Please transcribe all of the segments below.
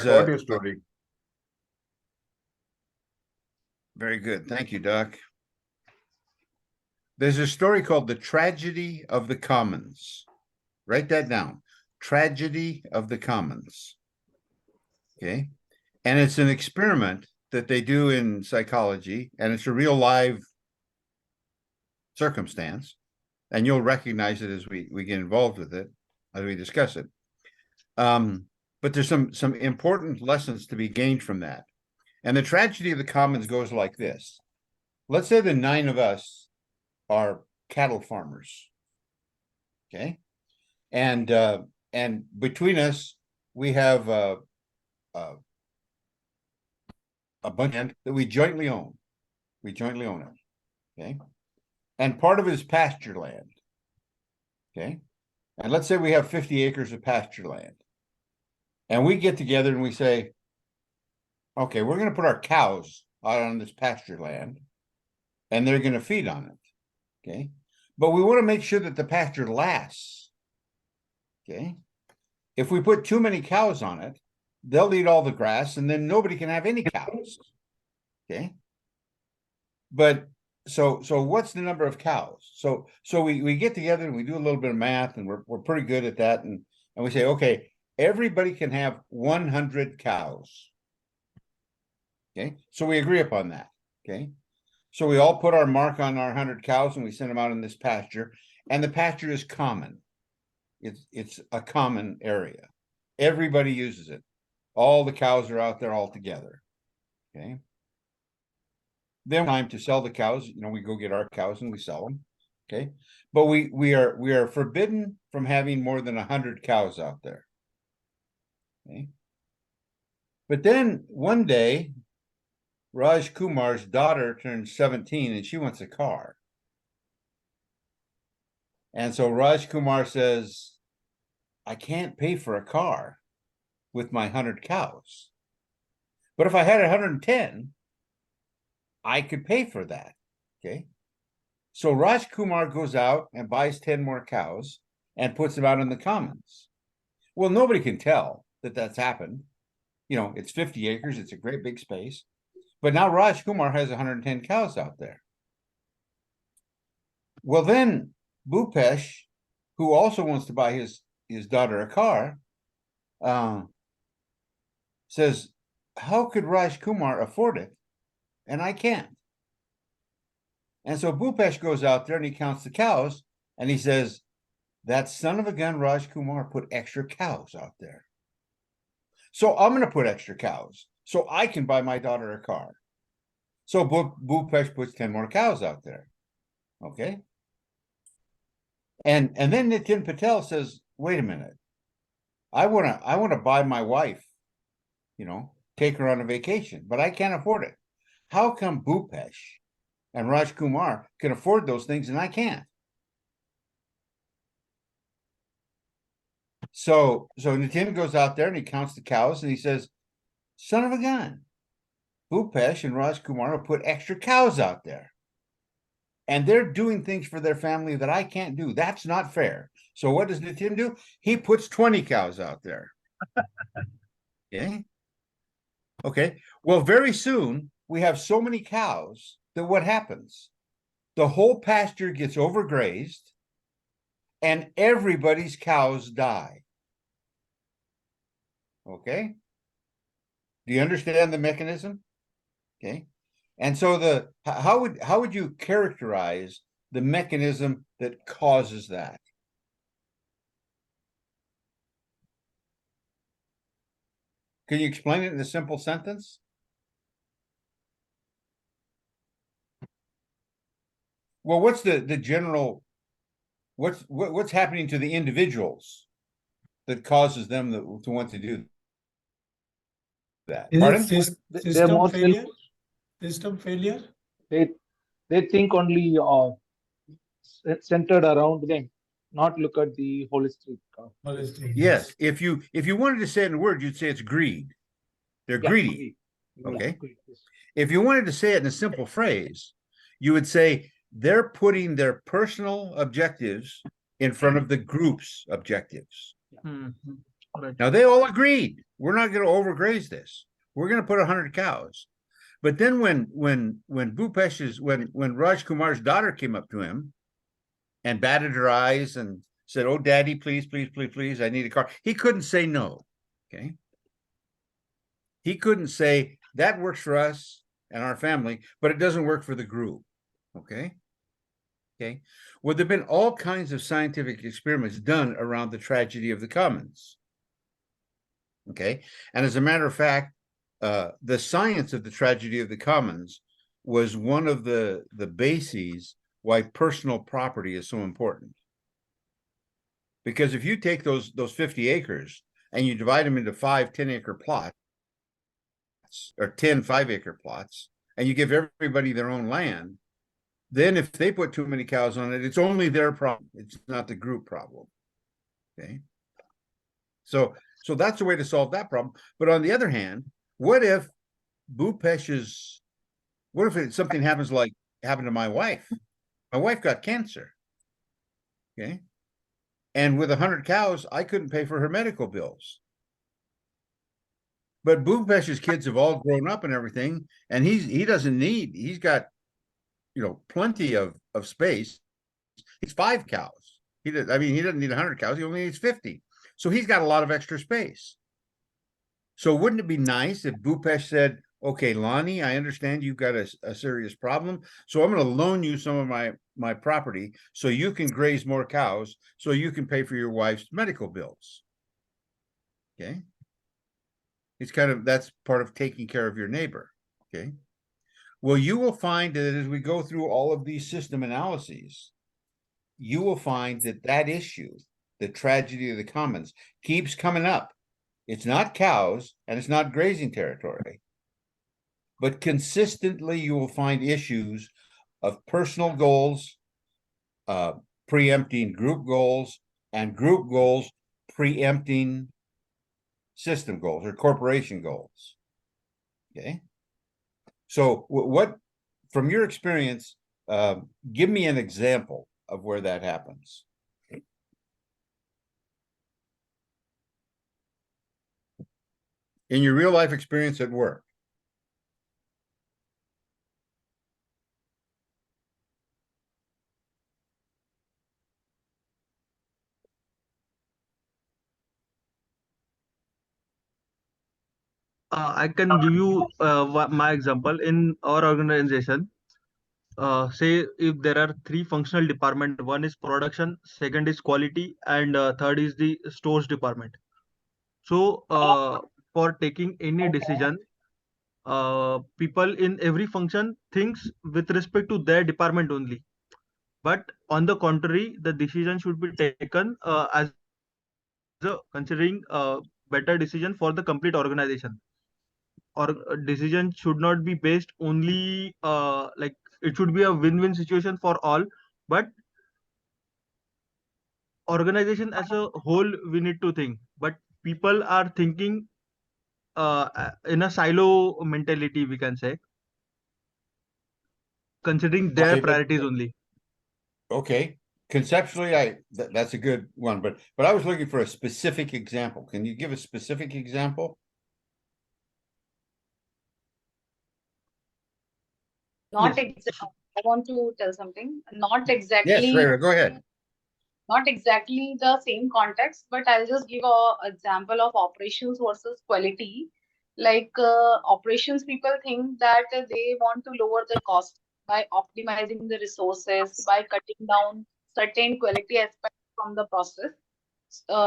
What about your story? Very good. Thank you, Doc. There's a story called The Tragedy of the Commons. Write that down. Tragedy of the Commons. Okay. And it's an experiment that they do in psychology, and it's a real live circumstance. And you'll recognize it as we get involved with it, as we discuss it. But there's some important lessons to be gained from that. And the tragedy of the commons goes like this. Let's say the 9 of us are cattle farmers. Okay. And between us, we have a bunch that we jointly own. We jointly own it. Okay. And part of it is pasture land. Okay. And let's say we have 50 acres of pasture land. And we get together and we say, okay, we're going to put our cows out on this pasture land and they're going to feed on it. Okay. But we want to make sure that the pasture lasts. Okay. If we put too many cows on it, they'll eat all the grass and then nobody can have any cows. Okay. But so what's the number of cows? So we get together and we do a little bit of math, and we're pretty good at that. And we say, okay, everybody can have 100 cows. Okay. So we agree upon that. Okay. So we all put our mark on our 100 cows and we send them out in this pasture, and the pasture is common. It's a common area. Everybody uses it. All the cows are out there all together. Okay. Then time to sell the cows, we go get our cows and we sell them. Okay. But we are forbidden from having more than 100 cows out there. Okay. But then one day, Raj Kumar's daughter turns 17 and she wants a car. And so Raj Kumar says, I can't pay for a car with my 100 cows. But if I had 110, I could pay for that. Okay. So Raj Kumar goes out and buys 10 more cows and puts them out in the commons. Well, nobody can tell that that's happened. It's 50 acres. It's a great big space. But now Raj Kumar has 110 cows out there. Well, then Bhupesh, who also wants to buy his daughter a car, says, how could Raj Kumar afford it? And I can't. And so Bhupesh goes out there and he counts the cows and he says, that son of a gun Raj Kumar put extra cows out there. So I'm going to put extra cows so I can buy my daughter a car. So Bhupesh puts 10 more cows out there. Okay. And then Nitin Patel says, wait a minute. I want to buy my wife, take her on a vacation, but I can't afford it. How come Bhupesh and Raj Kumar can afford those things and I can't? So Nitin goes out there and he counts the cows and he says, son of a gun, Bhupesh and Raj Kumar have put extra cows out there. And they're doing things for their family that I can't do. That's not fair. So what does Nitin do? He puts 20 cows out there. Okay. Okay. Well, very soon we have so many cows that what happens? The whole pasture gets overgrazed and everybody's cows die. Okay. Do you understand the mechanism? Okay. And so how would you characterize the mechanism that causes that? Can you explain it in a simple sentence? Well, what's the general, what's happening to the individuals that causes them to want to do that? Pardon? They're more failure? System failure? They think only centered around them, not look at the holistic. Yes. If you wanted to say it in a word, you'd say it's greed. They're greedy. Okay. Greed, yes. If you wanted to say it in a simple phrase, you would say they're putting their personal objectives in front of the group's objectives. Mm-hmm. Right. Now they all agreed. we're not going to overgraze this. We're going to put 100 cows. But then when Bhupesh's when Raj Kumar's daughter came up to him and batted her eyes and said, "Oh, Daddy, please, please, please, please, I need a car," he couldn't say no. Okay, he couldn't say that works for us and our family, but it doesn't work for the group. Okay. Okay. Well, there've been all kinds of scientific experiments done around the tragedy of the commons. Okay. And as a matter of fact, the science of the tragedy of the commons was one of the bases why personal property is so important. Because if you take those 50 acres and you divide them into 5 10-acre plots or 10 5-acre plots, and you give everybody their own land, then if they put too many cows on it, it's only their problem. It's not the group problem. Okay. So that's a way to solve that problem. But on the other hand, what if something happens like happened to my wife? My wife got cancer. Okay. And with 100 cows, I couldn't pay for her medical bills. But Bhupesh's kids have all grown up and everything, and he's got, plenty of space. He's 5 cows. He doesn't need 100 cows. He only needs 50. So he's got a lot of extra space. So wouldn't it be nice if Bhupesh said, "Okay, Lonnie, I understand you've got a serious problem. So I'm going to loan you some of my property so you can graze more cows so you can pay for your wife's medical bills." Okay. That's part of taking care of your neighbor. Okay. Well, you will find that as we go through all of these system analyses, you will find that issue, the tragedy of the commons, keeps coming up. It's not cows and it's not grazing territory, but consistently you will find issues of personal goals, preempting group goals, and group goals preempting system goals or corporation goals. Okay. So what, from your experience, give me an example of where that happens. In your real life experience at work. I can give you my example in our organization. Say if there are 3 functional department, one is production, second is quality, and third is the stores department. So for taking any decision, people in every function thinks with respect to their department only. But on the contrary, the decision should be taken as a considering better decision for the complete organization. Or decision should not be based only like it should be a win-win situation for all, but organization as a whole we need to think, but people are thinking in a silo mentality, we can say, considering their Okay, priorities only. okay. Conceptually, that's a good one, but I was looking for a specific example. Can you give a specific example? Not Yes. exactly. I want to tell something. Not Yes, exactly. Rhea, go ahead. Not exactly the same context, but I'll just give a example of operations versus quality. Like operations, people think that they want to lower the cost by optimizing the resources, by cutting down certain quality aspects from the process.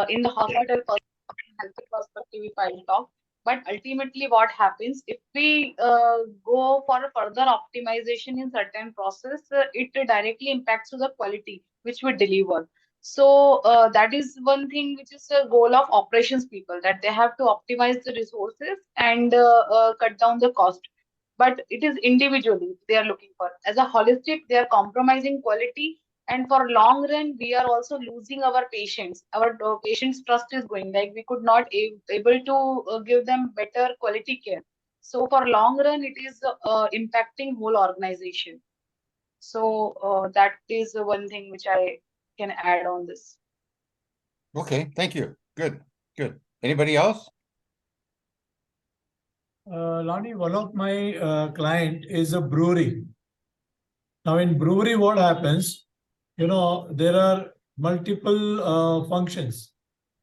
In the hospital healthy perspective if I talk. But ultimately, what happens if we go for a further optimization in certain process, it directly impacts to the quality which we deliver. So that is one thing which is the goal of operations people, that they have to optimize the resources and cut down the cost. But it is individually they are looking for. As a holistic, they are compromising quality, and for long run we are also losing our patients trust is going, like we could not able to give them better quality care. So for long run it is impacting whole organization. So that is one thing which I can add on this. Okay, thank you. Good. Anybody else? Lonnie, one of my client is a brewery. Now in brewery, what happens? There are multiple functions.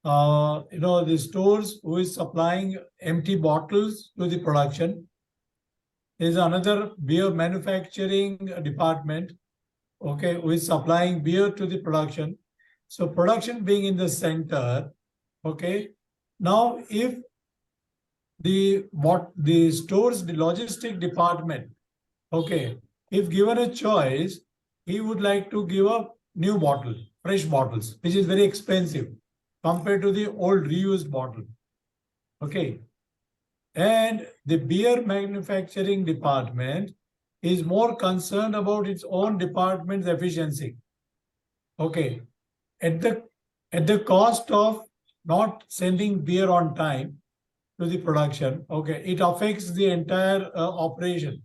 The stores who is supplying empty bottles to the production. There's another beer manufacturing department, okay, who is supplying beer to the production. So production being in the center, okay. Now, if the stores, the logistic department, okay, if given a choice, he would like to give a new bottle, fresh bottles, which is very expensive compared to the old reused bottle. Okay. And the beer manufacturing department is more concerned about its own department's efficiency. Okay. At the cost of not sending beer on time to the production, okay, it affects the entire operation.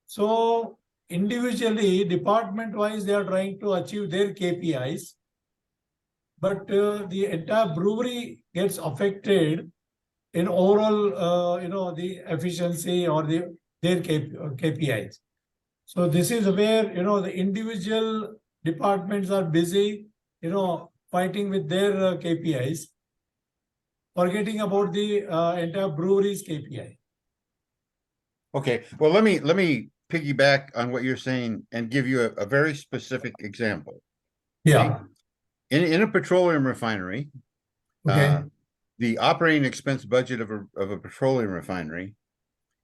So individually, department-wise, they are trying to achieve their KPIs, but the entire brewery gets affected in overall, the efficiency or their KPIs. So this is where, the individual departments are busy, fighting with their KPIs, forgetting about the entire brewery's KPI. Okay, well, let me piggyback on what you're saying and give you a very specific example. Yeah. In a petroleum refinery, Okay. the operating expense budget of a petroleum refinery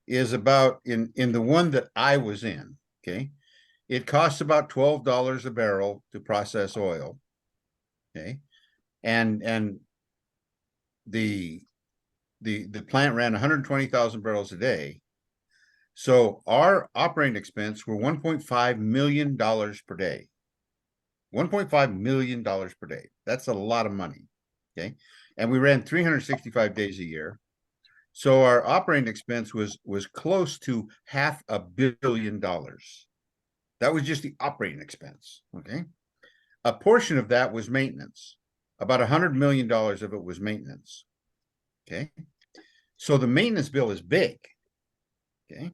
is about in the one that I was in. Okay, it costs about $12 a barrel to process oil. Okay, and the plant ran 120,000 barrels a day. So our operating expense were $1.5 million per day. $1.5 million per day. That's a lot of money. Okay. And we ran 365 days a year. So our operating expense was close to $500 million. That was just the operating expense. Okay. A portion of that was maintenance. About $100 million of it was maintenance. Okay. So the maintenance bill is big. Okay.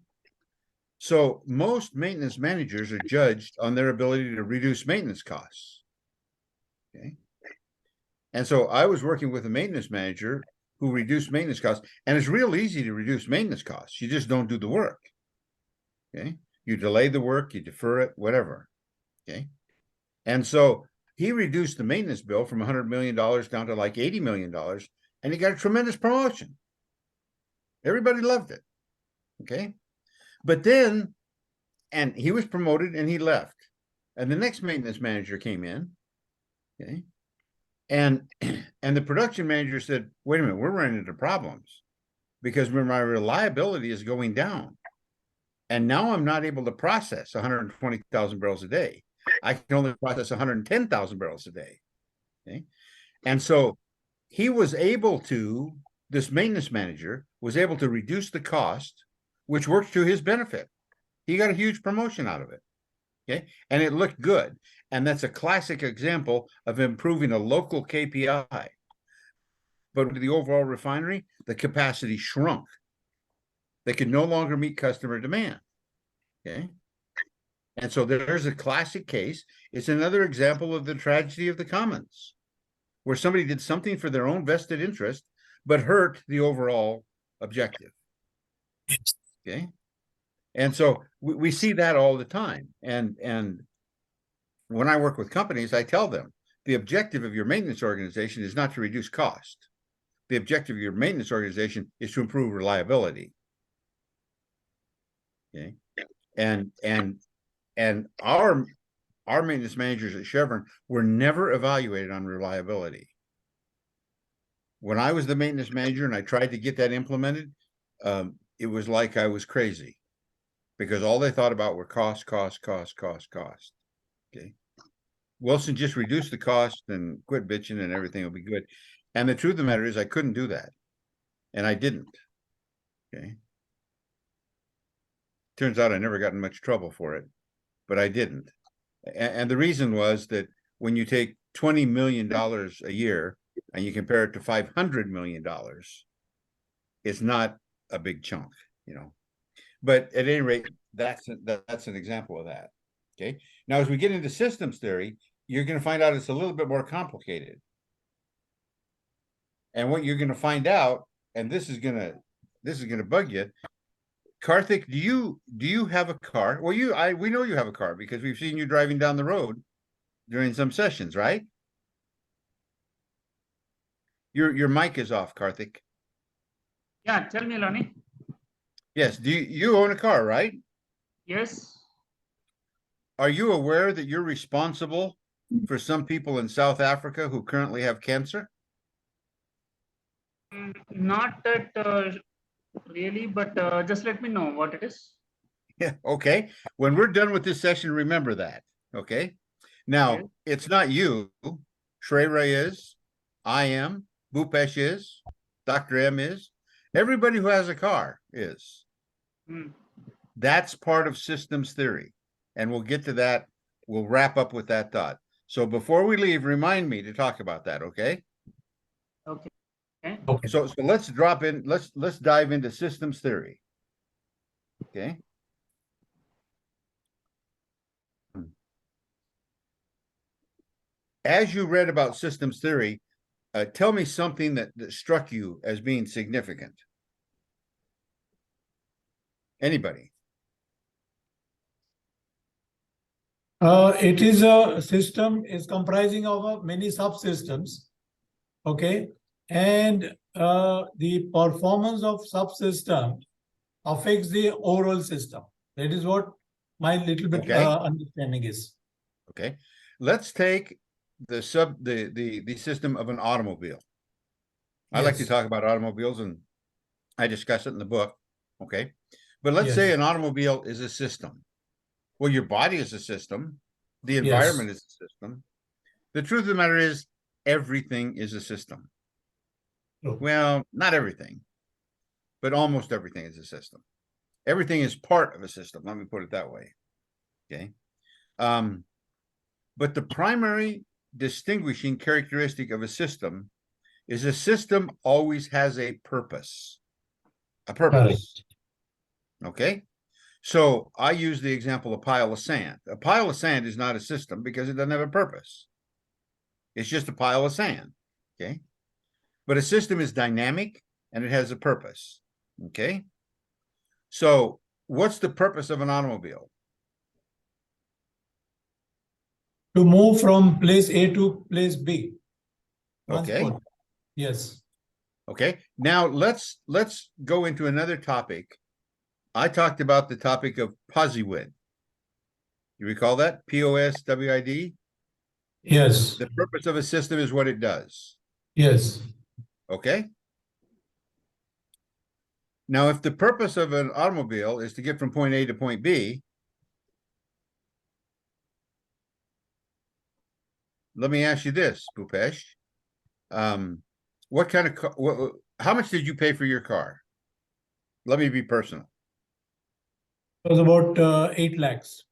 So most maintenance managers are judged on their ability to reduce maintenance costs. Okay. And so I was working with a maintenance manager who reduced maintenance costs, and it's real easy to reduce maintenance costs. You just don't do the work. Okay. You delay the work, you defer it, whatever. Okay. And so he reduced the maintenance bill from $100 million down to like $80 million, and he got a tremendous promotion. Everybody loved it. Okay. But then, and he was promoted and he left. And the next maintenance manager came in. Okay. And the production manager said, wait a minute, we're running into problems because my reliability is going down. And now I'm not able to process 120,000 barrels a day. I can only process 110,000 barrels a day. Okay. And so he was able to, this maintenance manager was able to reduce the cost, which worked to his benefit. He got a huge promotion out of it. Okay. And it looked good. And that's a classic example of improving a local KPI. But with the overall refinery, the capacity shrunk. They could no longer meet customer demand. Okay. And so there's a classic case. It's another example of the tragedy of the commons, where somebody did something for their own vested interest, but hurt the overall objective. Okay. And so we see that all the time. And when I work with companies, I tell them the objective of your maintenance organization is not to reduce cost. The objective of your maintenance organization is to improve reliability. Okay. And our maintenance managers at Chevron were never evaluated on reliability. When I was the maintenance manager and I tried to get that implemented, it was like I was crazy because all they thought about were cost. Okay. Wilson, just reduce the cost and quit bitching and everything will be good. And the truth of the matter is I couldn't do that. And I didn't. Okay. Turns out I never got in much trouble for it, but I didn't. And the reason was that when you take $20 million a year and you compare it to $500 million, it's not a big chunk, you know. But at any rate, that's an example of that. Okay. Now, as we get into systems theory, you're going to find out it's a little bit more complicated. And what you're going to find out, and this is going to bug you, Karthik, do you have a car? Well, we know you have a car because we've seen you driving down the road during some sessions, right? Your mic is off, Karthik. Yeah, tell me, Lonnie. Yes. Do you own a car, right? Yes. Are you aware that you're responsible for some people in South Africa who currently have cancer? Not that really, but just let me know what it is. Yeah. Okay. When we're done with this session, remember that. Okay. Now, Okay. it's not you. Shreya is. I am. Bhupesh is. Dr. M is. Everybody who has a car is. Hmm. That's part of systems theory. And we'll get to that. We'll wrap up with that thought. So before we leave, remind me to talk about that, okay? Okay. Okay. Okay. So let's drop in, let's dive into systems theory. Okay. As you read about systems theory, tell me something that struck you as being significant. Anybody? It is a system is comprising of many subsystems. Okay. And the performance of subsystem affects the overall system. That is what my little bit Okay. understanding is. Okay. Let's take the system of an automobile. I like to Yes. talk about automobiles and I discuss it in the book. Okay. But let's Yes. say an automobile is a system. Well, your body is a system. The Yes. environment is a system. The truth of the matter is everything is a system. True. Well, not everything, but almost everything is a system. Everything is part of a system. Let me put it that way. Okay. But the primary distinguishing characteristic of a system is a system always has a purpose. A purpose. Okay. So I use the example of a pile of sand. A pile of sand is not a system because it doesn't have a purpose. It's just a pile of sand. Okay. But a system is dynamic and it has a purpose. Okay. So what's the purpose of an automobile? To move from place A to place B. Okay. Transport. Yes. Okay. Now let's go into another topic. I talked about the topic of POSIWID. You recall that? POSWID? Yes. The purpose of a system is what it does. Yes. Okay. Now, if the purpose of an automobile is to get from point A to point B, let me ask you this, Bhupesh. What kind of how much did you pay for your car? Let me be personal. It was about 8 lakhs.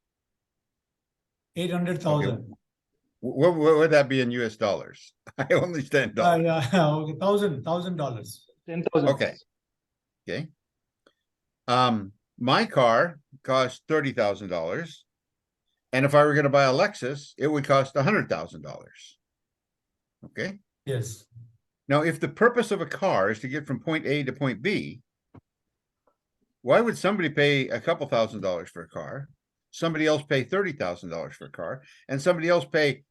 800,000. Okay. What would that be in US dollars? I only stand dollars. Yeah, okay, $1,000. 10,000. Okay. Okay. My car cost $30,000. And if I were going to buy a Lexus, it would cost $100,000. Okay. Yes. Now, if the purpose of a car is to get from point A to point B, why would somebody pay a couple $1,000s for a car? Somebody else pay $30,000 for a car, and somebody else pay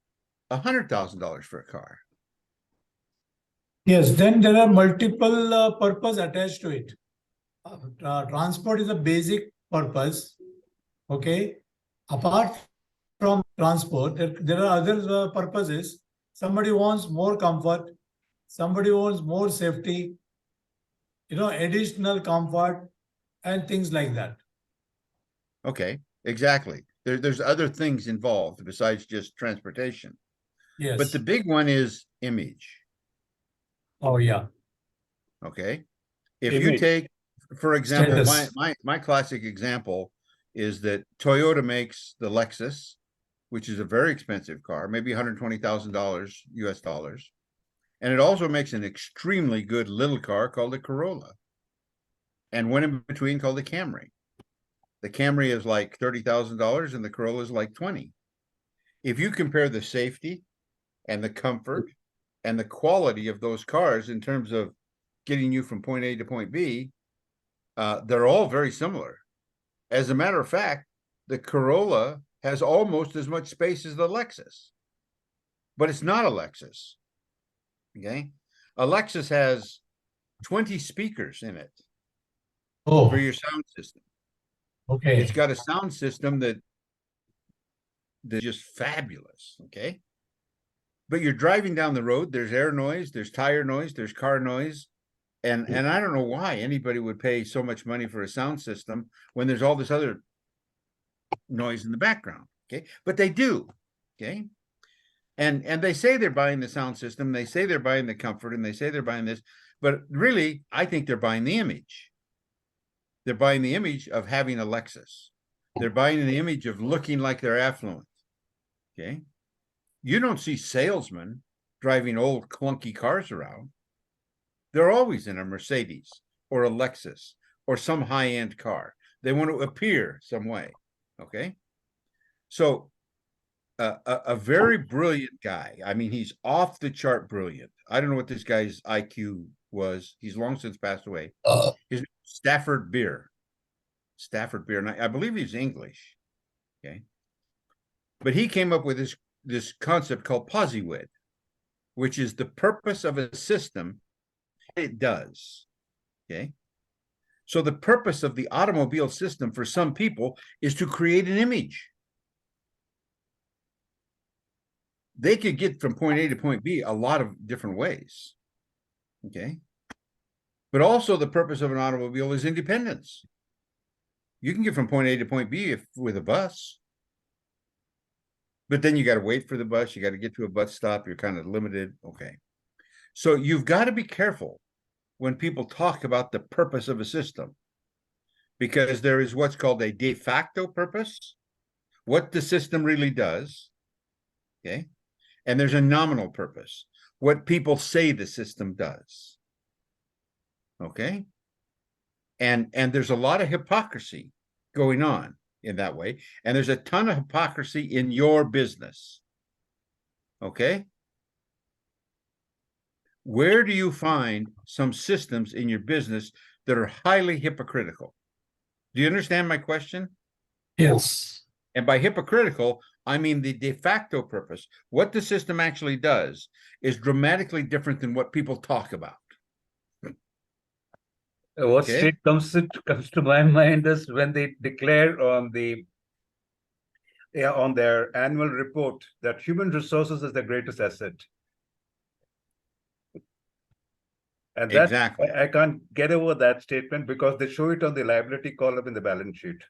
$100,000 for a car. Yes, then there are multiple purpose attached to it. Transport is a basic purpose. Okay. Apart from transport, there are other purposes. Somebody wants more comfort. Somebody wants more safety. Additional comfort and things like that. Okay, exactly. There's other things involved besides just transportation. Yes. But the big one is image. Oh, yeah. Okay. If you Image. take, for example, Status. my classic example is that Toyota makes the Lexus, which is a very expensive car, maybe $120,000 US dollars. And it also makes an extremely good little car called a Corolla. and one in between called the Camry. The Camry is like $30,000 and the Corolla is like 20. If you compare the safety and the comfort and the quality of those cars in terms of getting you from point A to point B, they're all very similar. As a matter of fact, the Corolla has almost as much space as the Lexus, but it's not a Lexus. Okay. A Lexus has 20 speakers in it for your sound system. Okay. It's got a sound system that's just fabulous. Okay. But you're driving down the road, there's air noise, there's tire noise, there's car noise. And I don't know why anybody would pay so much money for a sound system when there's all this other noise in the background. Okay. But they do. Okay. And they say they're buying the sound system, they say they're buying the comfort, and they say they're buying this, but really, I think they're buying the image. They're buying the image of having a Lexus. They're buying the image of looking like they're affluent. Okay. You don't see salesmen driving old clunky cars around. They're always in a Mercedes or a Lexus or some high-end car. They want to appear some way. Okay. So a very brilliant guy. I mean, he's off the chart brilliant. I don't know what this guy's IQ was. He's long since passed away. His name is Stafford Beer. Stafford Beer. And I believe he's English. Okay. But he came up with this concept called POSIWID, which is the purpose of a system. It does. Okay. So the purpose of the automobile system for some people is to create an image. They could get from point A to point B a lot of different ways. Okay. But also the purpose of an automobile is independence. You can get from point A to point B with a bus. But then you got to wait for the bus. You got to get to a bus stop. You're kind of limited. Okay. So you've got to be careful when people talk about the purpose of a system, because there is what's called a de facto purpose, what the system really does. Okay. And there's a nominal purpose, what people say the system does. Okay. And there's a lot of hypocrisy going on in that way. And there's a ton of hypocrisy in your business. Okay. Where do you find some systems in your business that are highly hypocritical? Do you understand my question? Yes. And by hypocritical, I mean the de facto purpose. What the system actually does is dramatically different than what people talk about. What Okay. state comes to my mind is when they declare on their annual report that human resources is the greatest asset. And that Exactly. I can't get over that statement because they show it on the liability column in the balance sheet.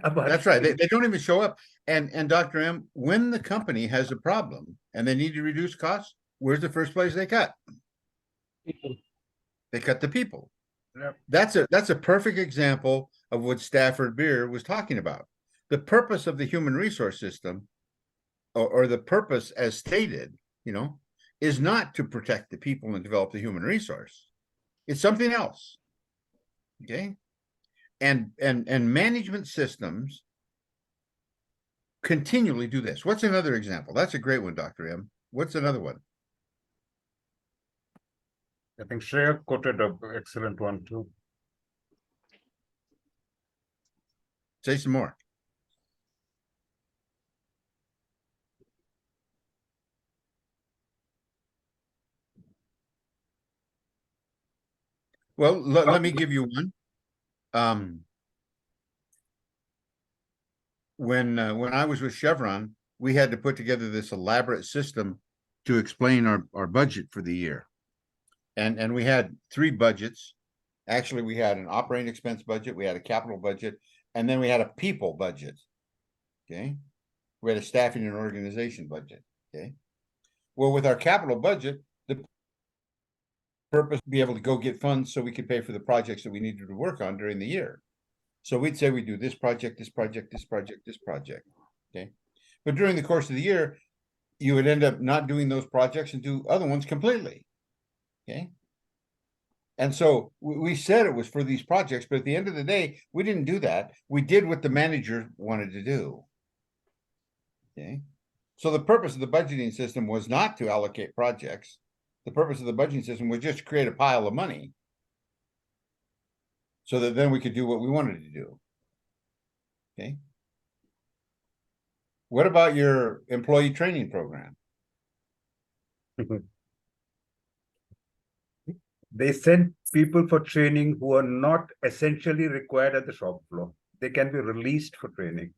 That's right. They don't even show up. And Dr. M, when the company has a problem and they need to reduce costs, where's the first place they cut? People. They cut the people. Yep. That's a perfect example of what Stafford Beer was talking about. The purpose of the human resource system, or the purpose as stated, is not to protect the people and develop the human resource. It's something else. Okay. And management systems continually do this. What's another example? That's a great one, Dr. M. What's another one? I think Shreya quoted an excellent one too. Say some more. Well, let me give you one. When I was with Chevron, we had to put together this elaborate system to explain our budget for the year. And we had 3 budgets. Actually, we had an operating expense budget, we had a capital budget, and then we had a people budget. Okay. We had a staffing and organization budget. Okay. Well, with our capital budget, the purpose be able to go get funds so we could pay for the projects that we needed to work on during the year. So we'd say we do this project, this project, this project, this project. Okay. But during the course of the year, you would end up not doing those projects and do other ones completely. Okay. And so we said it was for these projects, but at the end of the day, we didn't do that. We did what the manager wanted to do. Okay. So the purpose of the budgeting system was not to allocate projects. The purpose of the budgeting system was just to create a pile of money so that then we could do what we wanted to do. Okay. What about your employee training program? They send people for training who are not essentially required at the shop floor. They can be released for training.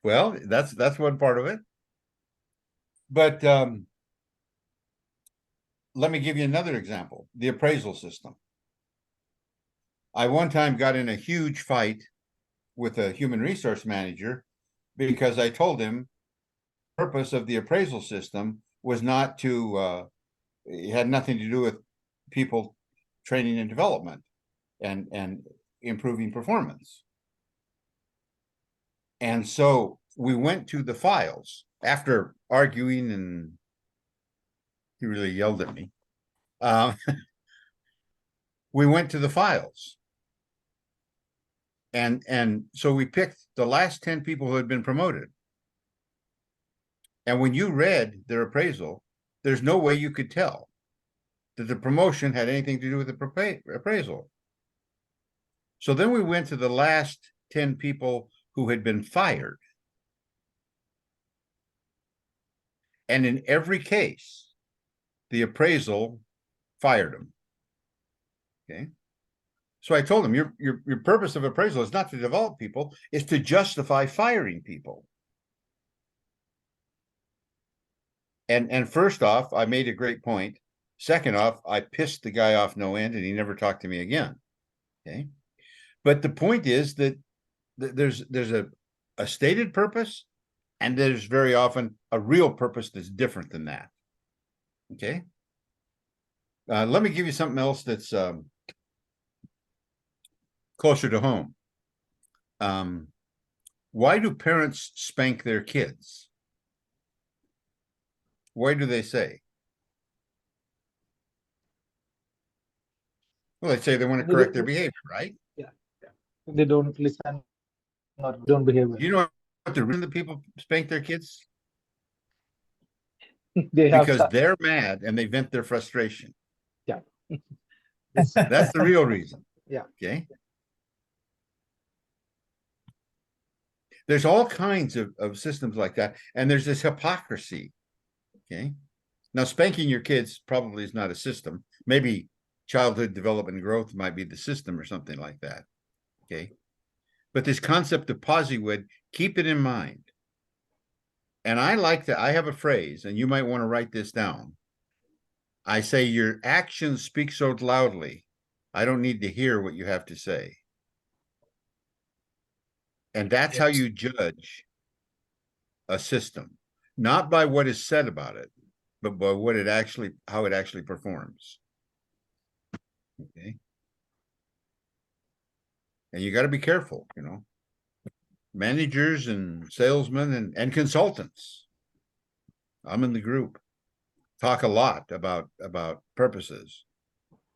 Well, that's one part of it. But let me give you another example, the appraisal system. I one time got in a huge fight with a human resource manager because I told him the purpose of the appraisal system was not to, it had nothing to do with people training and development and improving performance. And so we went to the files after arguing, and he really yelled at me. We went to the files. And so we picked the last 10 people who had been promoted. And when you read their appraisal, there's no way you could tell that the promotion had anything to do with the appraisal. So then we went to the last 10 people who had been fired. And in every case, the appraisal fired them. Okay. So I told him, your purpose of appraisal is not to develop people, it's to justify firing people. And first off, I made a great point. Second off, I pissed the guy off no end, and he never talked to me again. Okay. But the point is that there's a stated purpose, and there's very often a real purpose that's different than that. Okay. Let me give you something else that's closer to home. Why do parents spank their kids? Why do they say? Well, they say they want to correct their behavior, right? Yeah. They don't listen or don't behave well. You know what the reason that people spank their kids? They have Because they're mad and they vent their frustration. Yeah. That's the real reason. Yeah. Okay. There's all kinds of systems like that. And there's this hypocrisy. Okay. Now, spanking your kids probably is not a system. Maybe childhood development and growth might be the system or something like that. Okay. But this concept of Possewood, keep it in mind. And I like that. I have a phrase, and you might want to write this down. I say, your actions speak so loudly, I don't need to hear what you have to say. And that's how you judge a system, not by what is said about it, but by what it actually, how it actually performs. Okay. And you got to be careful, you know, managers and salesmen and consultants. I'm in the group, talk a lot about purposes,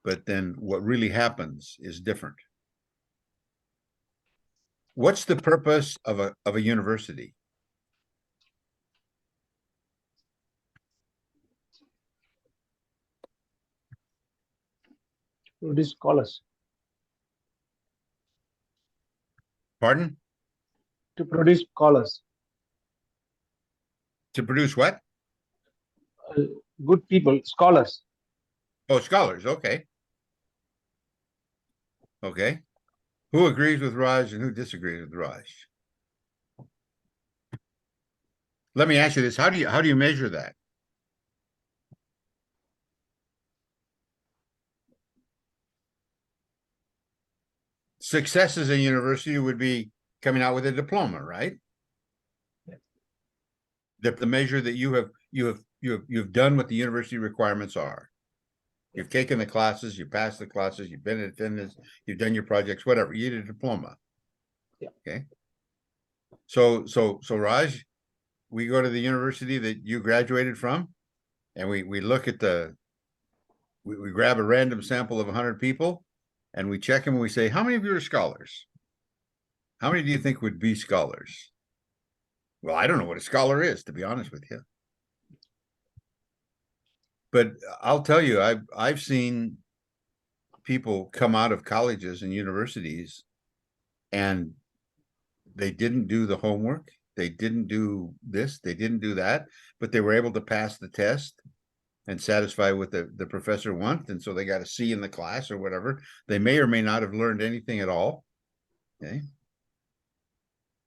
but then what really happens is different. What's the purpose of a university? produce scholars. Pardon? To produce scholars. To produce what? Good people, scholars. Oh, scholars. Okay. Okay. Who agrees with Raj and who disagrees with Raj? Let me ask you this. How do you measure that? Success as a university would be coming out with a diploma, right? Yes. The measure that you've done what the university requirements are. You've taken the classes, you passed the classes, you've been in attendance, you've done your projects, whatever. You get a diploma. Yeah. Okay. So Raj, we go to the university that you graduated from, and we look at the we grab a random sample of 100 people and we check them and we say, how many of you are scholars? How many do you think would be scholars? Well, I don't know what a scholar is, to be honest with you. But I'll tell you, I've seen people come out of colleges and universities and they didn't do the homework. They didn't do this, they didn't do that, but they were able to pass the test and satisfy what the professor wanted. And so they got a C in the class or whatever. They may or may not have learned anything at all. Okay.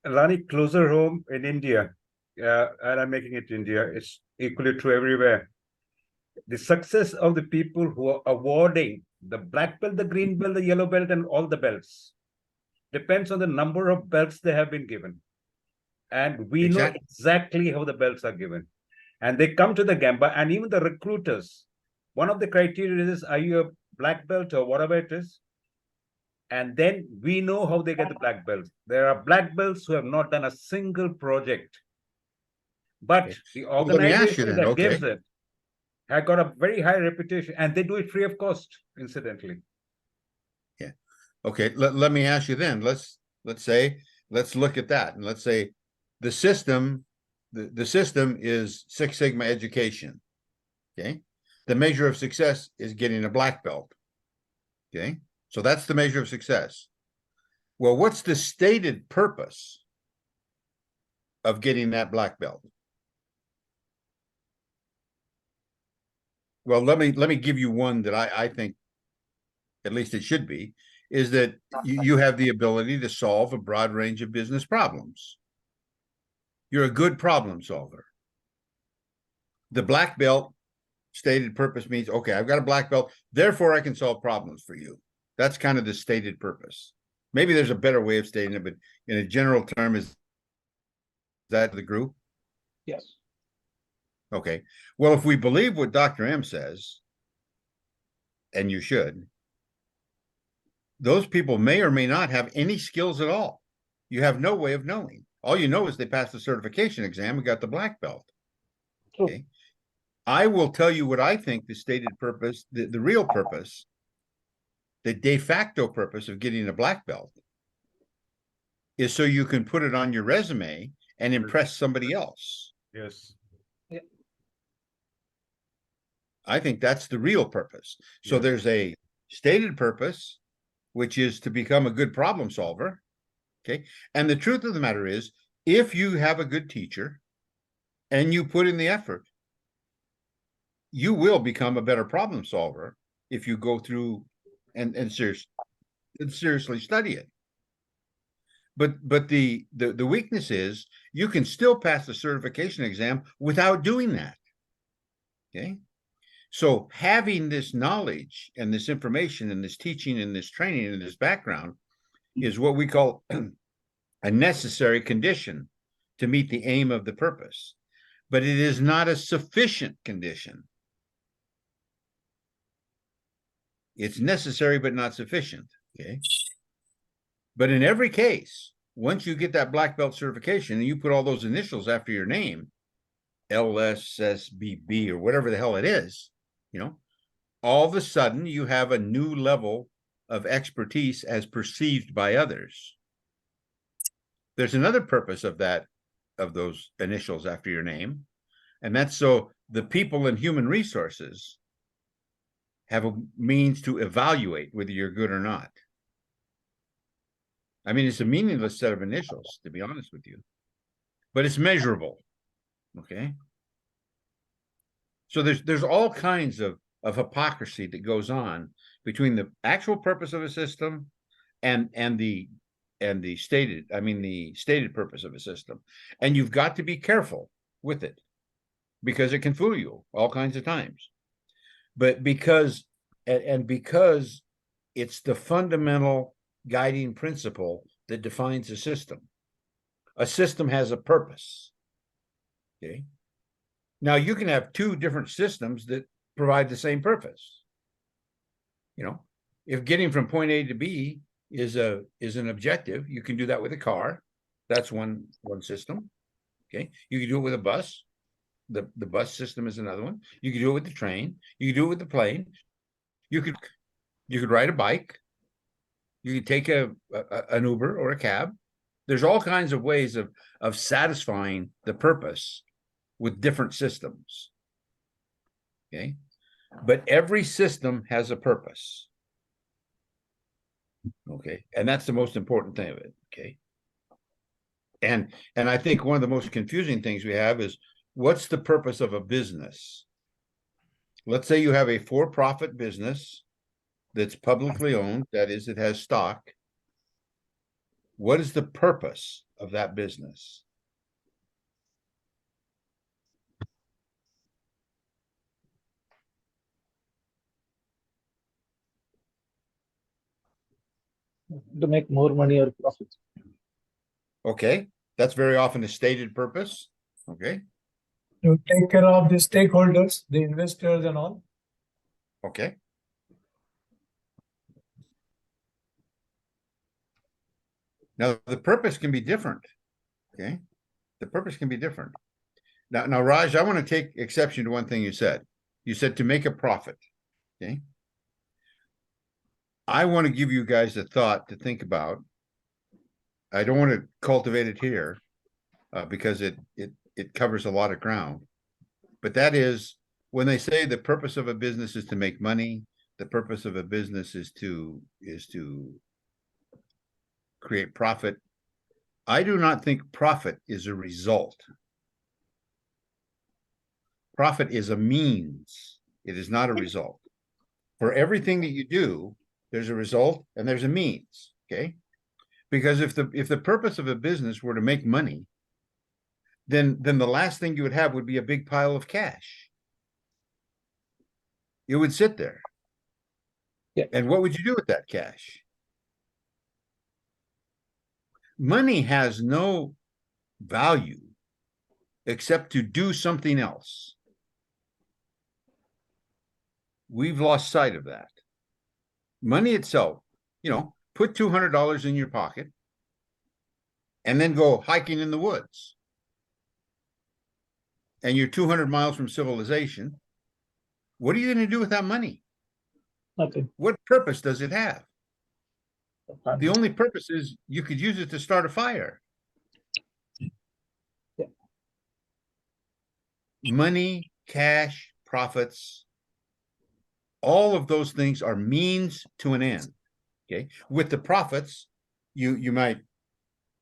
Lonnie, closer home in India, and I'm making it India, it's equally true everywhere. The success of the people who are awarding the black belt, the green belt, the yellow belt, and all the belts depends on the number of belts they have been given. And we know exactly how the belts are given. And they come to the Gamba, and even the recruiters, one of the criteria is, are you a black belt or whatever it is? And then we know how they get the black belts. There are black belts who have not done a single project. But the organization that gives it has got a very high reputation, and they do it free of cost, incidentally. Yeah. Okay. Let me ask you then. Let's look at that, and let's say the system is Six Sigma education. Okay. The measure of success is getting a black belt. Okay. So that's the measure of success. Well, what's the stated purpose of getting that black belt? Well, let me give you one that I think, at least it should be, is that you have the ability to solve a broad range of business problems. You're a good problem solver. The black belt stated purpose means, okay, I've got a black belt, therefore I can solve problems for you. That's kind of the stated purpose. Maybe there's a better way of stating it, but in a general term, is that the group? Yes. Okay. Well, if we believe what Dr. M says, and you should, those people may or may not have any skills at all. You have no way of knowing. All you know is they passed the certification exam and got the black belt. True. Okay. I will tell you what I think the stated purpose, the real purpose, the de facto purpose of getting a black belt is so you can put it on your resume and impress somebody else. Yes. Yeah. I think that's the real purpose. So there's a stated purpose, which is to become a good problem solver. Okay. And the truth of the matter is, if you have a good teacher and you put in the effort, you will become a better problem solver if you go through and seriously study it. But the weakness is you can still pass the certification exam without doing that. Okay. So having this knowledge and this information and this teaching and this training and this background is what we call a necessary condition to meet the aim of the purpose. But it is not a sufficient condition. It's necessary, but not sufficient. Okay. But in every case, once you get that black belt certification and you put all those initials after your name, LSSBB or whatever the hell it is, you know, all of a sudden you have a new level of expertise as perceived by others. There's another purpose of that, of those initials after your name, and that's so the people in human resources have a means to evaluate whether you're good or not. I mean, it's a meaningless set of initials, to be honest with you, but it's measurable. Okay. So there's all kinds of hypocrisy that goes on between the actual purpose of a system and the stated purpose of a system. And you've got to be careful with it because it can fool you all kinds of times. But because it's the fundamental guiding principle that defines a system. A system has a purpose. Okay. Now you can have two different systems that provide the same purpose. You know, if getting from point A to B is an objective, you can do that with a car. That's one system. Okay. You can do it with a bus. The bus system is another one. You can do it with the train. You can do it with the plane. You could ride a bike. You could take an Uber or a cab. There's all kinds of ways of satisfying the purpose with different systems. Okay. But every system has a purpose. Okay. And that's the most important thing of it. Okay. And I think one of the most confusing things we have is, what's the purpose of a business? Let's say you have a for-profit business that's publicly owned, that is, it has stock. What is the purpose of that business? To make more money or profit. Okay, that's very often a stated purpose. Okay, To take care of the stakeholders, the investors and all. okay. Now, the purpose can be different. Okay, the purpose can be different. Now, Raj, I want to take exception to one thing you said. You said to make a profit. Okay. I want to give you guys a thought to think about. I don't want to cultivate it here because it covers a lot of ground. But that is, when they say the purpose of a business is to make money, the purpose of a business is to create profit. I do not think profit is a result. Profit is a means. It is not a result. For everything that you do, there's a result and there's a means. Okay. Because if the purpose of a business were to make money, then the last thing you would have would be a big pile of cash. It would sit there. Yeah. And what would you do with that cash? Money has no value except to do something else. We've lost sight of that. Money itself, put $200 in your pocket and then go hiking in the woods. And you're 200 miles from civilization. What are you going to do with that money? Nothing. What purpose does it have? The only purpose is you could use it to start a fire. Yeah. Money, cash, profits, all of those things are means to an end. Okay. With the profits, you might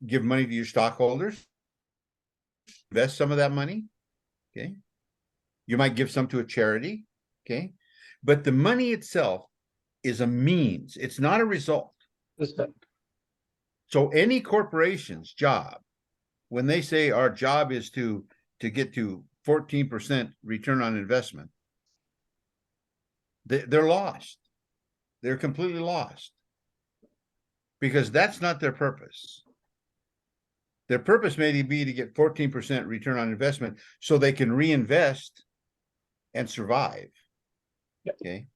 give money to your stockholders, invest some of that money. Okay. You might give some to a charity. Okay. But the money itself is a means. It's not a result. Respect. So any corporation's job, when they say our job is to get to 14% return on investment, they're lost. They're completely lost. Because that's not their purpose. Their purpose may be to get 14% return on investment so they can reinvest and survive. Yep. Okay.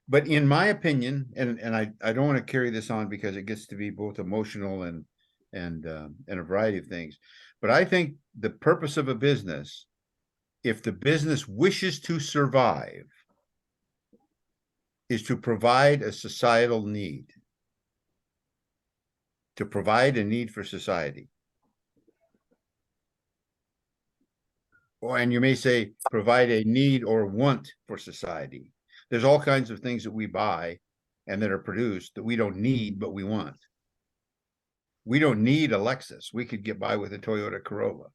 But in my opinion, and I don't want to carry this on because it gets to be both emotional and a variety of things. But I think the purpose of a business, if the business wishes to survive, is to provide a societal need. To provide a need for society. And you may say provide a need or want for society. There's all kinds of things that we buy and that are produced that we don't need, but we want. We don't need a Lexus. We could get by with a Toyota Corolla,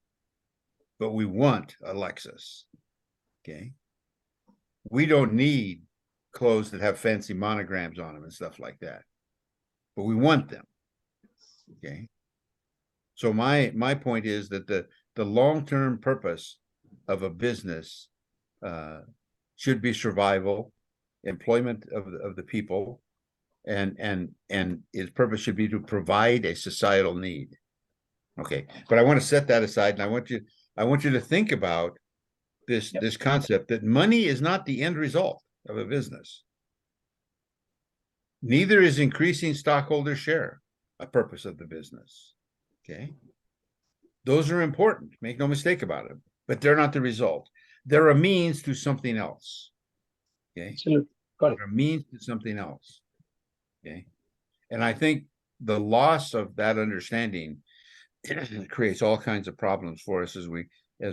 but we want a Lexus. Okay. We don't need clothes that have fancy monograms on them and stuff like that, but we want them. Okay. So my point is that the long-term purpose of a business should be survival, employment of the people, and its purpose should be to provide a societal need. Okay, but I want to set that aside, and I want you to think about this concept that money is not the end result of a business. Neither is increasing stockholder share a purpose of the business. Okay, those are important, make no mistake about it, but they're not the result. They're a means to something else. Okay. Absolutely. Got it. a means to something else. Okay. And I think the loss of that understanding creates all kinds of problems for us as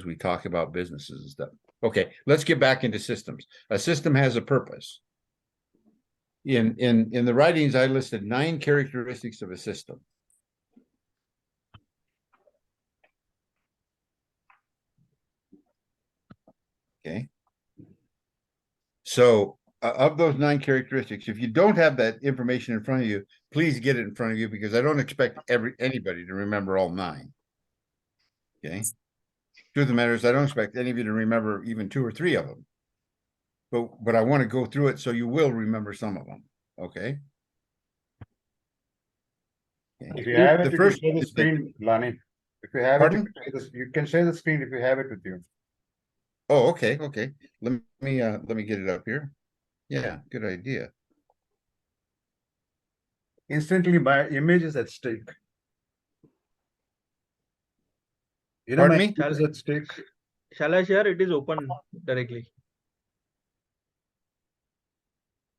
we talk about businesses and stuff. Okay, let's get back into systems. A system has a purpose. In the writings, I listed 9 characteristics of a system. Okay. So of those 9 characteristics, if you don't have that information in front of you, please get it in front of you, because I don't expect anybody to remember all 9. Okay. Truth of the matter is, I don't expect any of you to remember even 2 or 3 of them. But I want to go through it so you will remember some of them. Okay. If you have it, The you first can share the is screen, Lonnie. If you have Pardon? it, you can share the screen if you have it with you. Oh, okay, okay. Let me get it up here. Yeah, good idea. Instantly, my image is at stake. You know, Pardon my me? image is at stake. Shall I share? It is open directly.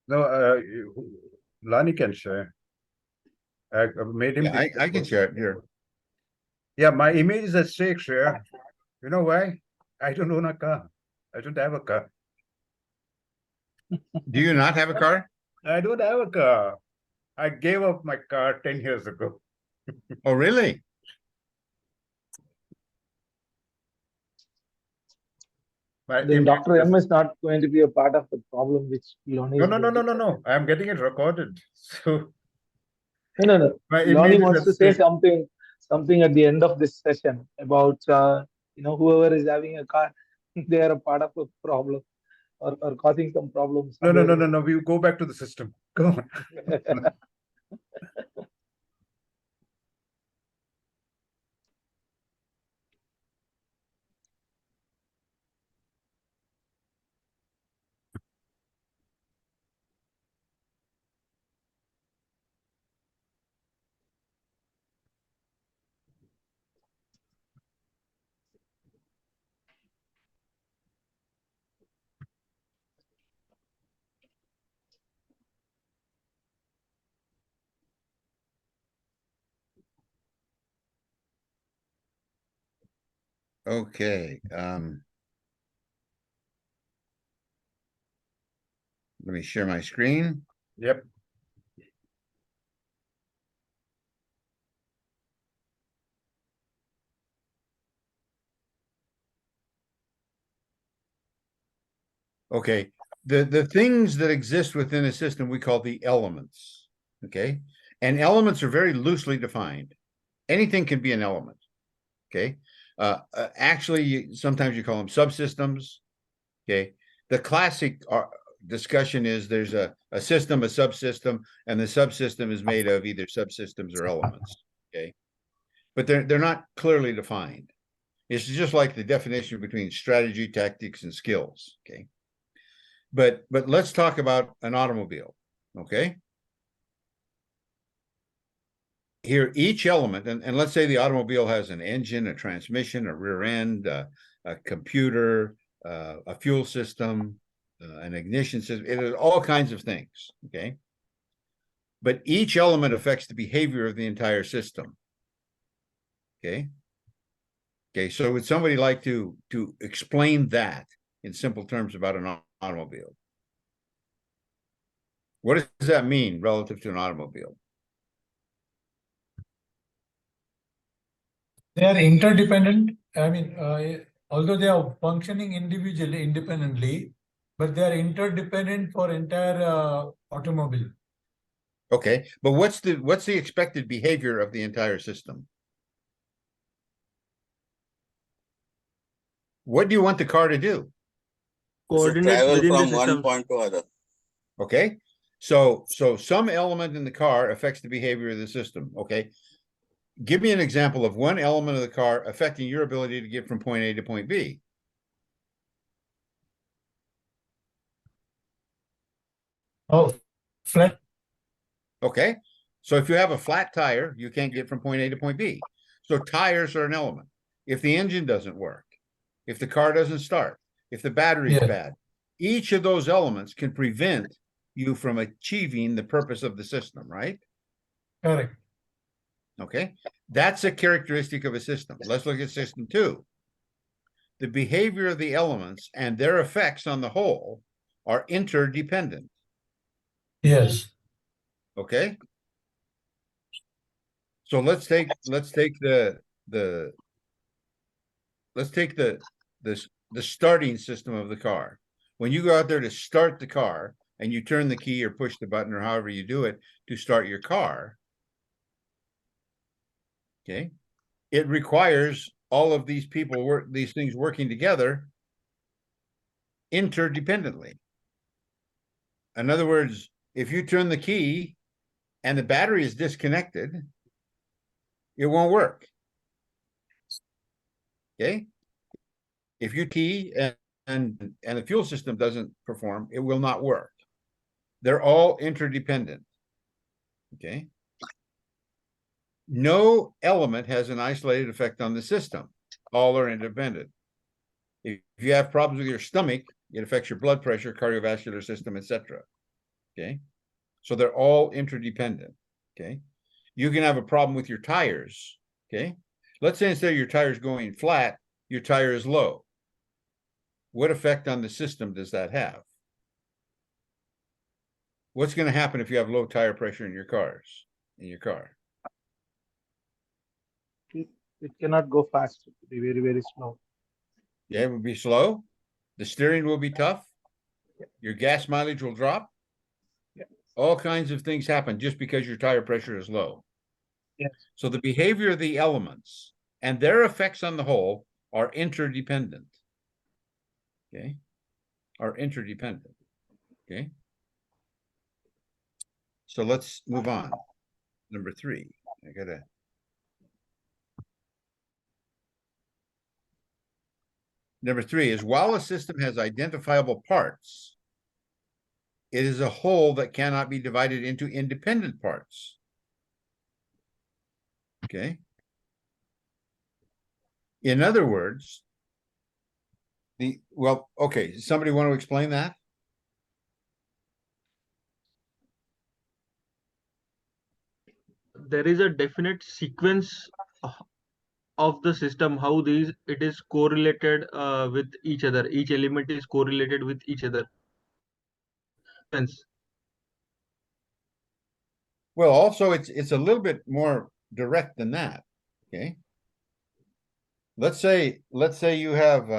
No, Lonnie can share. I've made him. Yeah, I can share it here. Yeah, my image is at stake, share. You know why? I don't own a car. I don't have a car. Do you not have a car? I don't have a car. I gave up my car 10 years ago. Oh, really? My Then image Dr. M is- is not going to be a part of the problem which Lonnie is No. going to solve. I'm getting it recorded. So No. my Lonnie image is wants at to say stake. something at the end of this session about whoever is having a car, they are a part of a problem or causing some problems. No. We go back to the system. Go on. Okay. Let me share my screen. Yep. Okay. The things that exist within a system we call the elements. Okay. And elements are very loosely defined. Anything can be an element. Okay. Actually, sometimes you call them subsystems. Okay. The classic discussion is there's a system, a subsystem, and the subsystem is made of either subsystems or elements. Okay. But they're not clearly defined. It's just like the definition between strategy, tactics, and skills. Okay. But let's talk about an automobile. Okay. Here, each element, and let's say the automobile has an engine, a transmission, a rear end, a computer, a fuel system, an ignition system. It is all kinds of things. Okay. But each element affects the behavior of the entire system. Okay. Okay. So would somebody like to explain that in simple terms about an automobile? What does that mean relative to an automobile? They are interdependent. I mean, although they are functioning individually, independently, but they are interdependent for entire automobile. Okay, but what's the expected behavior of the entire system? What do you want the car to do? Coordinate travel within the from one system. point to other. Okay, so some element in the car affects the behavior of the system. Okay, give me an example of one element of the car affecting your ability to get from point A to point B. Oh, flat. Okay, so if you have a flat tire, you can't get from point A to point B. So tires are an element. If the engine doesn't work, if the car doesn't start, if the battery's Yeah. bad, each of those elements can prevent you from achieving the purpose of the system, right? Correct. Okay, that's a characteristic of a system. Let's look at system 2. The behavior of the elements and their effects on the whole are interdependent. Yes. Okay, so let's take the starting system of the car. When you go out there to start the car and you turn the key or push the button or however you do it to start your car, okay, it requires all of these these things working together interdependently. In other words, if you turn the key and the battery is disconnected, it won't work. Okay, if you key and the fuel system doesn't perform, it will not work. They're all interdependent. Okay, no element has an isolated effect on the system. All are independent. If you have problems with your stomach, it affects your blood pressure, cardiovascular system, etc. Okay, so they're all interdependent. Okay, you can have a problem with your tires. Okay, let's say instead of your tires going flat, your tire is low. What effect on the system does that have? What's going to happen if you have low tire pressure in your car? It cannot go fast. It will be very, very slow. Yeah, it will be slow. The steering will be tough. Your gas mileage will drop. Yeah. All kinds of things happen just because your tire pressure is low. Yes. So the behavior of the elements and their effects on the whole are interdependent. Okay, are interdependent. Okay, so let's move on. Number 3. Number 3 is, while a system has identifiable parts, it is a whole that cannot be divided into independent parts. Okay. In other words, somebody want to explain that? There is a definite sequence of the system, how it is correlated with each other. Each element is correlated with each other. Hence, Well, also it's a little bit more direct than that. Okay. Let's say you have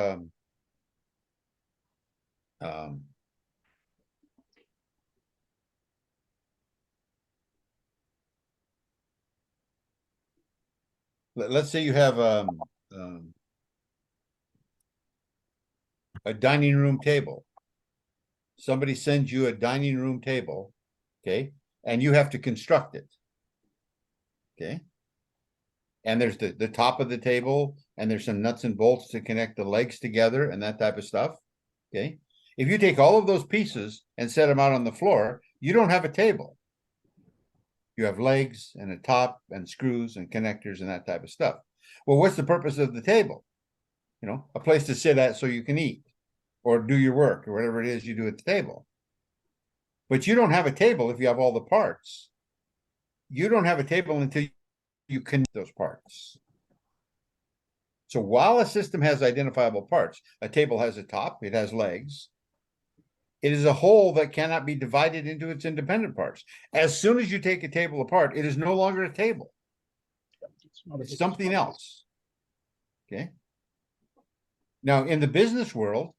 let's say you have a dining room table. Somebody sends you a dining room table, okay, and you have to construct it. Okay. And there's the top of the table, and there's some nuts and bolts to connect the legs together and that type of stuff. Okay. If you take all of those pieces and set them out on the floor, you don't have a table. You have legs and a top and screws and connectors and that type of stuff. Well, what's the purpose of the table? You know, a place to sit at so you can eat or do your work or whatever it is you do at the table. But you don't have a table if you have all the parts. You don't have a table until you connect those parts. So while a system has identifiable parts, a table has a top, it has legs. It is a whole that cannot be divided into its independent parts. As soon as you take a table apart, it is no longer a table. It's something else. Okay. Now, in the business world,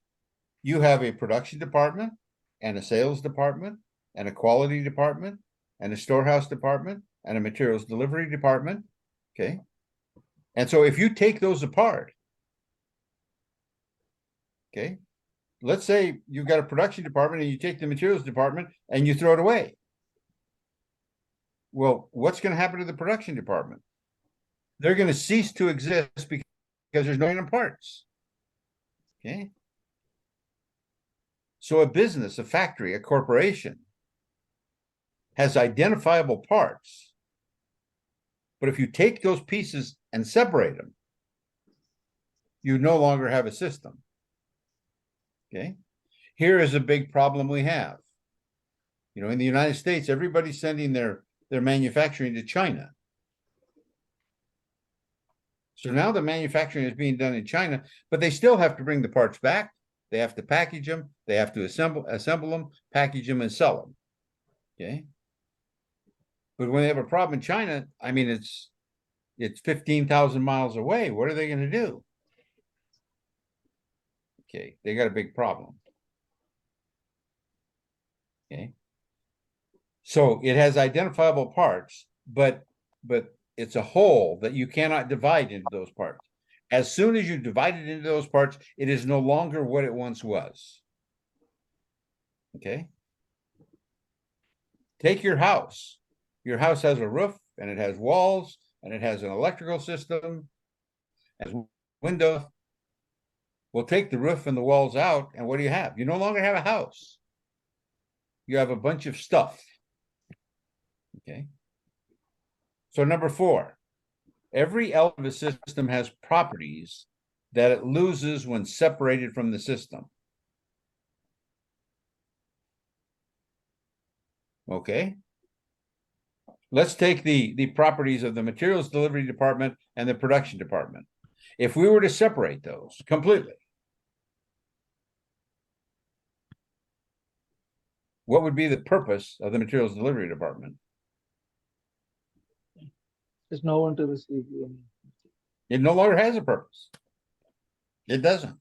you have a production department and a sales department and a quality department and a storehouse department and a materials delivery department. Okay. And so if you take those apart, okay, let's say you've got a production department and you take the materials department and you throw it away. Well, what's going to happen to the production department? They're going to cease to exist because there's no random parts. Okay. So a business, a factory, a corporation has identifiable parts. But if you take those pieces and separate them, you no longer have a system. Okay. Here is a big problem we have. You know, in the United States, everybody's sending their manufacturing to China. So now the manufacturing is being done in China, but they still have to bring the parts back. They have to package them. They have to assemble them, package them, and sell them. Okay. But when they have a problem in China, I mean, it's 15,000 miles away. What are they going to do? Okay, they got a big problem. Okay. So it has identifiable parts, but it's a whole that you cannot divide into those parts. As soon as you divide it into those parts, it is no longer what it once was. Okay. Take your house. Your house has a roof and it has walls and it has an electrical system, has windows. We'll take the roof and the walls out, and what do you have? You no longer have a house. You have a bunch of stuff. Okay. So number 4, every element of a system has properties that it loses when separated from the system. Okay. Let's take the properties of the materials delivery department and the production department. If we were to separate those completely, what would be the purpose of the materials delivery department? There's no one to receive any. It no longer has a purpose. It doesn't.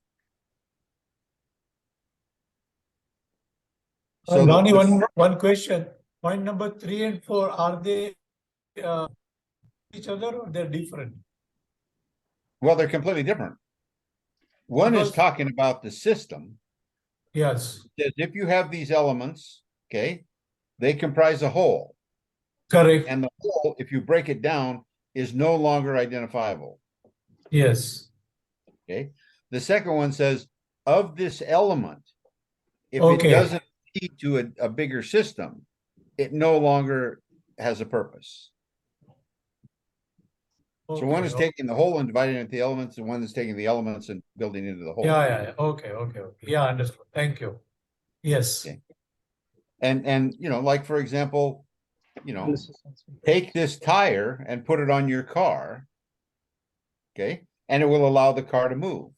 So Lonnie, one question. Point number 3 and 4, are they each other or they're different? well, they're completely different. One is Because- talking about the system. Yes, That if you have these elements, okay, they comprise a whole. correct. And the whole, if you break it down, is no longer identifiable. Yes. Okay. The second one says, of this element, if Okay. it doesn't lead to a bigger system, it no longer has a purpose. So one is Okay. taking the whole and dividing it into the elements, and one is taking the elements and building into the whole. Yeah. Okay. Yeah, understood. Thank you. Yes. Okay. And you know, like for example, you know, Analysis and synthesis. take this tire and put it on your car, okay, and it will allow the car to move.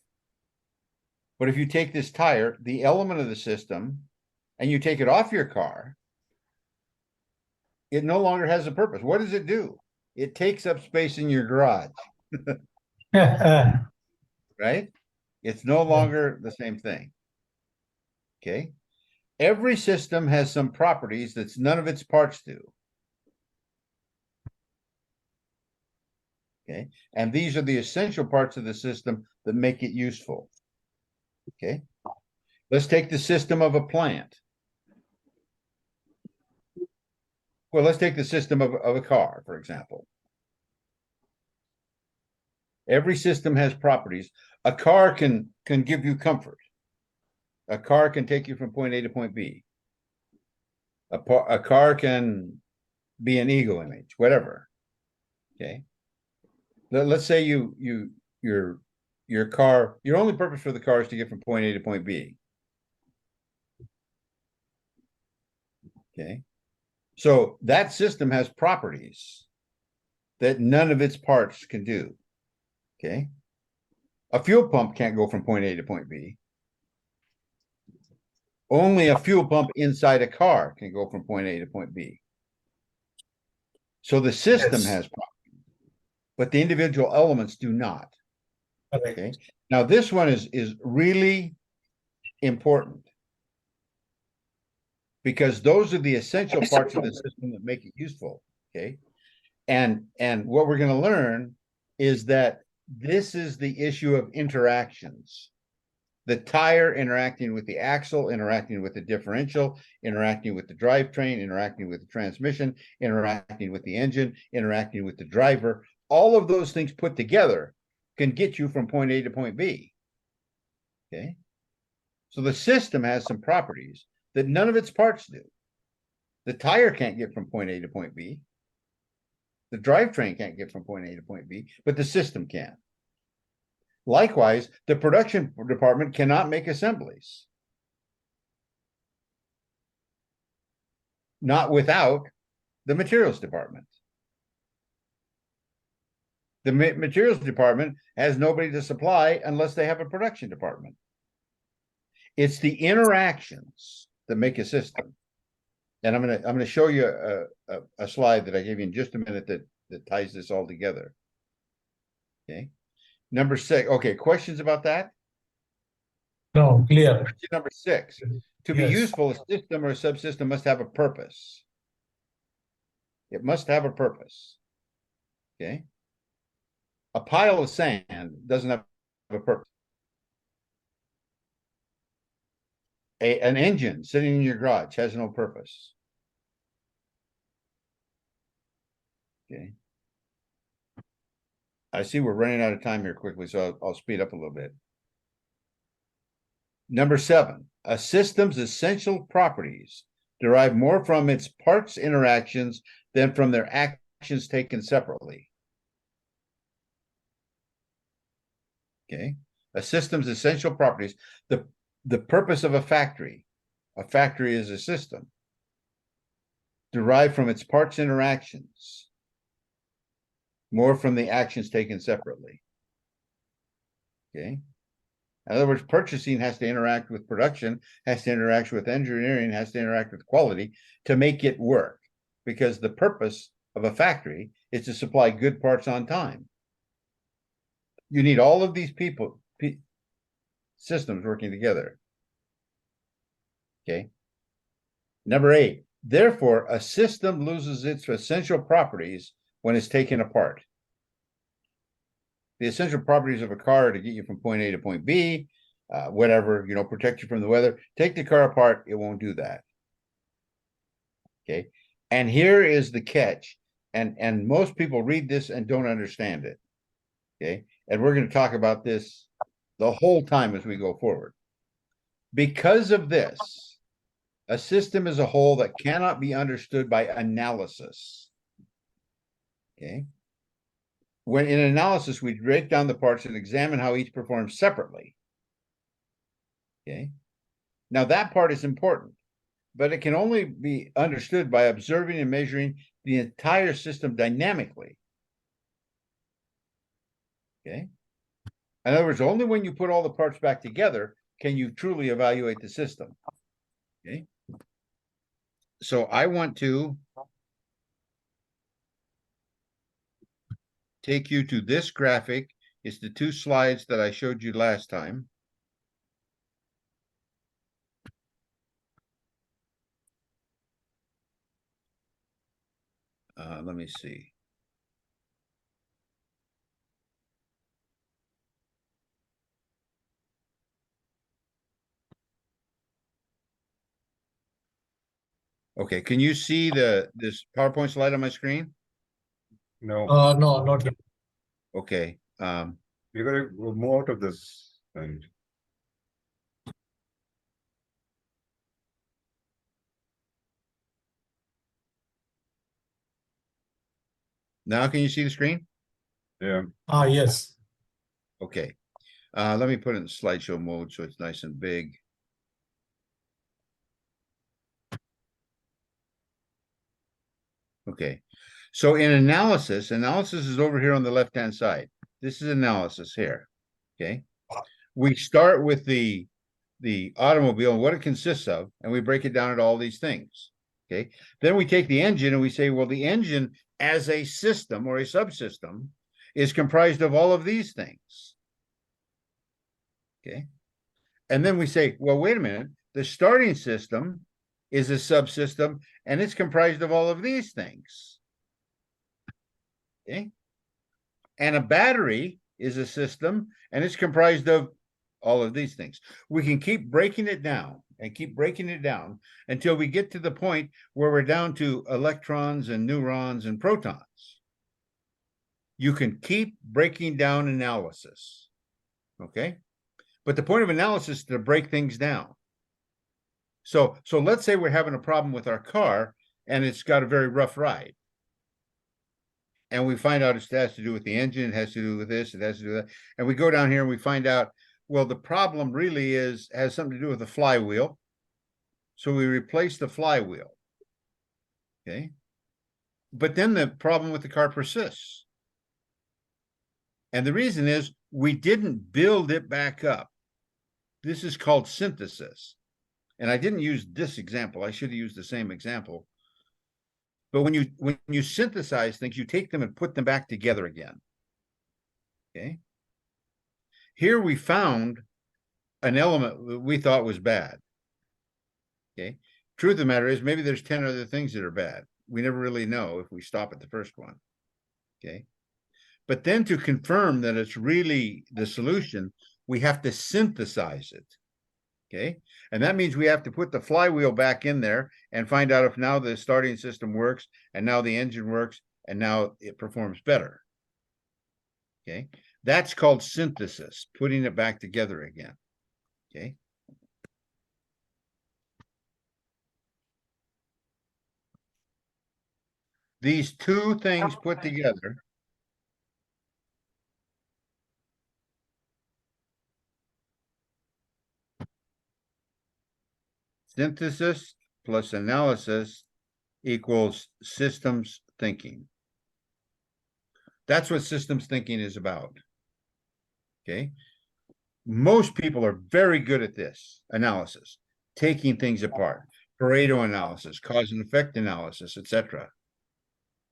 But if you take this tire, the element of the system, and you take it off your car, it no longer has a purpose. What does it do? It takes up space in your garage, right? It's no longer the same thing. Okay. Every system has some properties that none of its parts do. Okay. And these are the essential parts of the system that make it useful. Okay. Let's take the system of a plant. Well, let's take the system of a car, for example. Every system has properties. A car can give you comfort. A car can take you from point A to point B. A car can be an ego image, whatever. Okay. Let's say your car, your only purpose for the car is to get from point A to point B. Okay. So that system has properties that none of its parts can do. Okay. A fuel pump can't go from point A to point B. Only a fuel pump inside a car can go from point A to point B. So the system Yes. has properties, but the individual elements do not. Correct. Okay. Now this one is really important because those are the essential parts of the system that make it useful. Okay. And what we're going to learn is that this is the issue of interactions. The tire interacting with the axle, interacting with the differential, interacting with the drivetrain, interacting with the transmission, interacting with the engine, interacting with the driver. All of those things put together can get you from point A to point B. Okay. So the system has some properties that none of its parts do. The tire can't get from point A to point B. The drivetrain can't get from point A to point B, but the system can. Likewise, the production department cannot make assemblies. not without the materials department. The materials department has nobody to supply unless they have a production department. It's the interactions that make a system. And I'm gonna show you a slide that I gave you in just a minute that ties this all together. Okay. Number 6. Okay, questions about that? No, clear. Question number 6. To be Yes. useful, a system or a subsystem must have a purpose. It must have a purpose. Okay. A pile of sand doesn't have a purpose. An engine sitting in your garage has no purpose. Okay. I see we're running out of time here quickly, so I'll speed up a little bit. Number 7, a system's essential properties derive more from its parts interactions than from their actions taken separately. Okay. A system's essential properties, the purpose of a factory is a system, derived from its parts interactions more from the actions taken separately. Okay. In other words, purchasing has to interact with production, has to interact with engineering, has to interact with quality to make it work, because the purpose of a factory is to supply good parts on time. You need all of these systems working together. Okay. Number 8, therefore, a system loses its essential properties when it's taken apart. The essential properties of a car to get you from point A to point B, whatever, protect you from the weather. Take the car apart, it won't do that. Okay. And here is the catch. And most people read this and don't understand it. Okay. And we're going to talk about this the whole time as we go forward. Because of this, a system is a whole that cannot be understood by analysis. Okay. When in analysis, we break down the parts and examine how each performs separately. Okay. Now that part is important, but it can only be understood by observing and measuring the entire system dynamically. Okay. In other words, only when you put all the parts back together can you truly evaluate the system. Okay. So I want to take you to this graphic. It's the 2 slides that I showed you last time. Let me see. Okay, can you see this PowerPoint slide on my screen? No, No, not yet. Okay. we're going to go more out of this. And Now can you see the screen? yeah, Yes. Okay. Let me put it in slideshow mode so it's nice and big. Okay. So in analysis is over here on the left-hand side. This is analysis here. Okay. We start with the automobile and what it consists of, and we break it down into all these things. Okay. Then we take the engine and we say, well, the engine as a system or a subsystem is comprised of all of these things. Okay. And then we say, well, wait a minute, the starting system is a subsystem and it's comprised of all of these things. Okay. And a battery is a system and it's comprised of all of these things. We can keep breaking it down and keep breaking it down until we get to the point where we're down to electrons and neurons and protons. You can keep breaking down analysis. Okay. But the point of analysis is to break things down. So let's say we're having a problem with our car and it's got a very rough ride. And we find out it has to do with the engine, it has to do with this, it has to do with that. And we go down here and we find out, well, the problem really has something to do with the flywheel. So we replace the flywheel. Okay. But then the problem with the car persists. And the reason is we didn't build it back up. This is called synthesis. And I didn't use this example. I should have used the same example. But when you synthesize things, you take them and put them back together again. Okay. Here we found an element that we thought was bad. Okay. Truth of the matter is maybe there's 10 other things that are bad. We never really know if we stop at the first one. Okay. But then to confirm that it's really the solution, we have to synthesize it. Okay. And that means we have to put the flywheel back in there and find out if now the starting system works and now the engine works and now it performs better. Okay. That's called synthesis, putting it back together again. Okay. These two things put together synthesis plus analysis equals systems thinking. That's what systems thinking is about. Okay. Most people are very good at this analysis, taking things apart, Pareto analysis, cause and effect analysis, etc.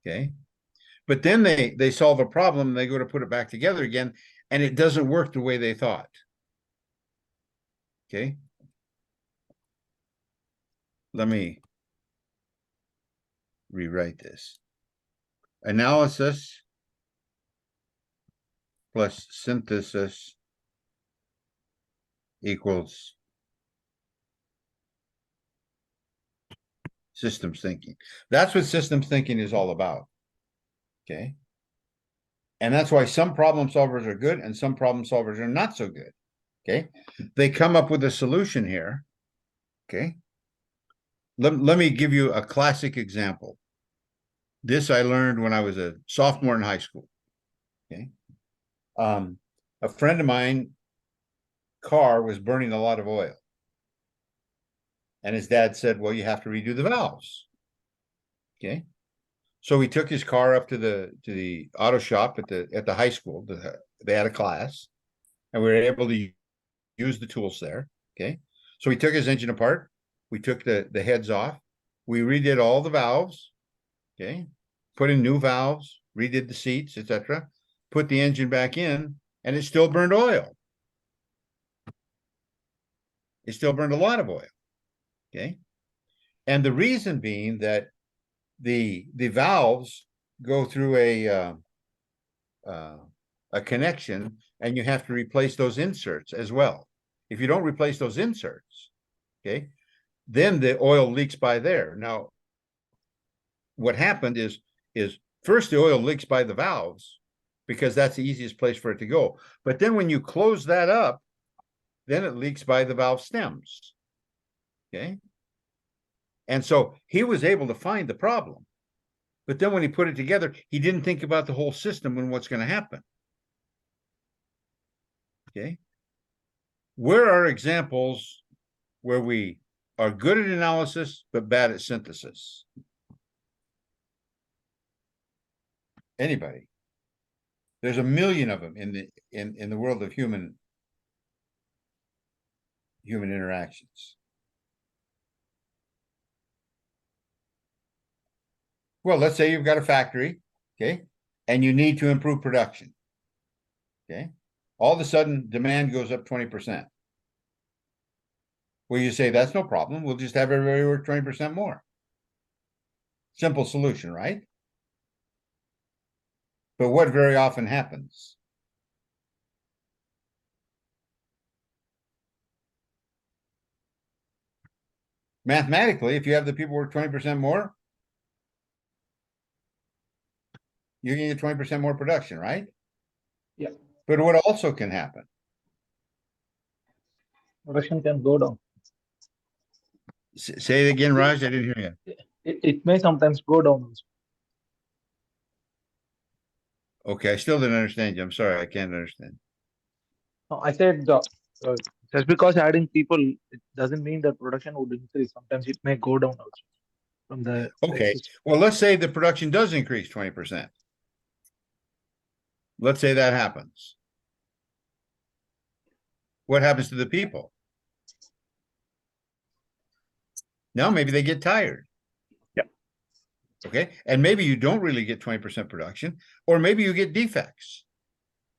Okay. But then they solve a problem, they go to put it back together again, and it doesn't work the way they thought. Okay. Let me rewrite this. Analysis plus synthesis equals systems thinking. That's what systems thinking is all about. Okay. And that's why some problem solvers are good and some problem solvers are not so good. Okay. They come up with a solution here. Okay. Let me give you a classic example. This I learned when I was a sophomore in high school. Okay. A friend of mine car was burning a lot of oil. And his dad said, well, you have to redo the valves. Okay. So he took his car up to the auto shop at the high school. They had a class, and we were able to use the tools there. Okay. So we took his engine apart. We took the heads off. We redid all the valves. Okay. Put in new valves, redid the seats, etc. Put the engine back in, and it still burned oil. It still burned a lot of oil. Okay. And the reason being that the valves go through a connection, and you have to replace those inserts as well. If you don't replace those inserts, okay, then the oil leaks by there. Now, what happened is first the oil leaks by the valves because that's the easiest place for it to go. But then when you close that up, then it leaks by the valve stems. Okay. And so he was able to find the problem. But then when he put it together, he didn't think about the whole system and what's going to happen. Okay. Where are examples where we are good at analysis, but bad at synthesis? Anybody? There's a million of them in the world of human interactions. Well, let's say you've got a factory, okay, and you need to improve production. Okay. All of a sudden, demand goes up 20%. Well, you say, that's no problem. We'll just have everybody work 20% more. Simple solution, right? But what very often happens? Mathematically, if you have the people work 20% more, you're going to get 20% more production, right? Yeah. But what also can happen? Production can go down. Say it again, Raj. I didn't hear you. It may sometimes go down also. Okay, I still didn't understand you. I'm sorry, I can't understand. No, I said just because adding people, it doesn't mean that production would increase. Sometimes it may go down also. from the Okay, system. well, let's say the production does increase 20%. Let's say that happens. What happens to the people? Now maybe they get tired. Yep. Okay, and maybe you don't really get 20% production, or maybe you get defects.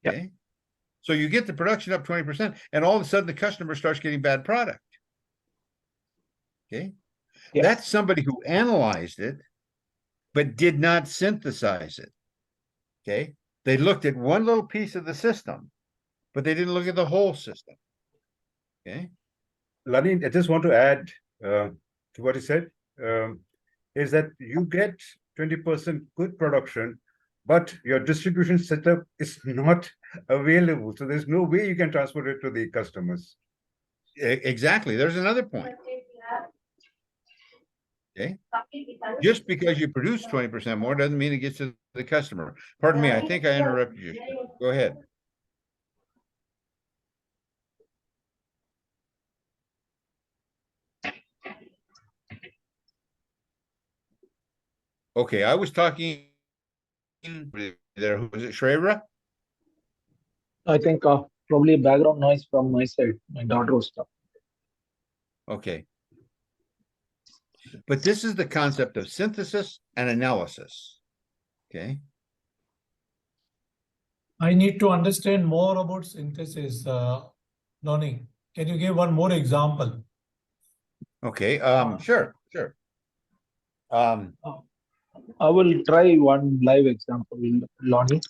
Yep. Okay, so you get the production up 20%, and all of a sudden the customer starts getting bad product. Okay, Yes. that's somebody who analyzed it, but did not synthesize it. Okay, they looked at one little piece of the system, but they didn't look at the whole system. Okay, Lonnie, I just want to add to what he said, is that you get 20% good production, but your distribution setup is not available. So there's no way you can transport it to the customers. exactly. There's another point. Okay, just because you produce 20% more doesn't mean it gets to the customer. Pardon me, I think I interrupted you. Go ahead. Okay, I was talking there. Who was it? Shreyra? I think probably background noise from my side. My daughter was talking. Okay. But this is the concept of synthesis and analysis. Okay. I need to understand more about synthesis, Lonnie. Can you give one more example? Okay. Sure. I will try one live example, Lonnie.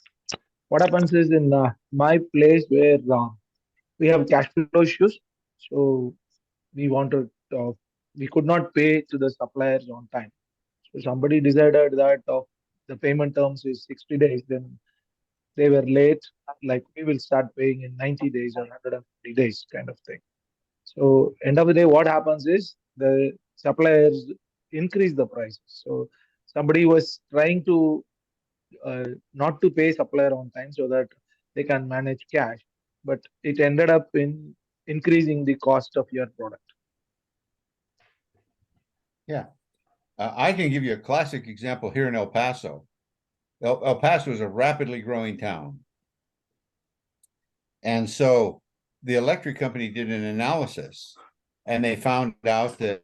What happens is in my place where we have cash flow issues, so we wanted we could not pay to the suppliers on time. So somebody decided that the payment terms is 60 days, then they were late. Like we will start paying in 90 days or 150 days, kind of thing. So end of the day, what happens is the suppliers increase the prices. So somebody was trying to not to pay supplier on time so that they can manage cash, but it ended up in increasing the cost of your product. Yeah. I can give you a classic example here in El Paso. El Paso is a rapidly growing town. And so the electric company did an analysis, and they found out that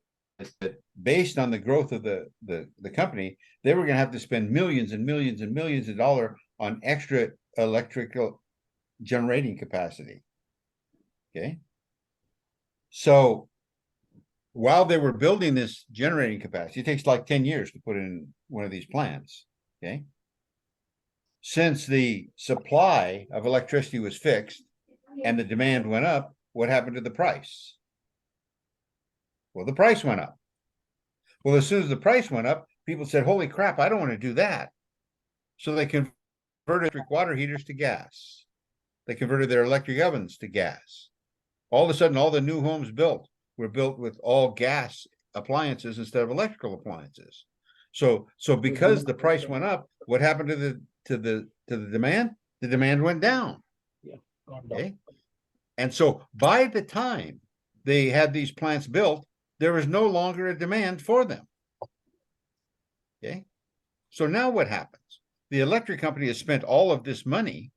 based on the growth of the company, they were going to have to spend millions and millions and millions of dollars on extra electrical generating capacity. Okay. So while they were building this generating capacity, it takes like 10 years to put in one of these plants. Okay. Since the supply of electricity was fixed and the demand went up, what happened to the price? Well, the price went up. Well, as soon as the price went up, people said, holy crap, I don't want to do that. So they converted electric water heaters to gas. They converted their electric ovens to gas. All of a sudden, all the new homes built were built with all gas appliances instead of electrical appliances. So because the price went up, what happened to the demand? The demand went down. Yeah. Okay. And so by the time they had these plants built, there was no longer a demand for them. Okay. So now what happens? The electric company has spent all of this money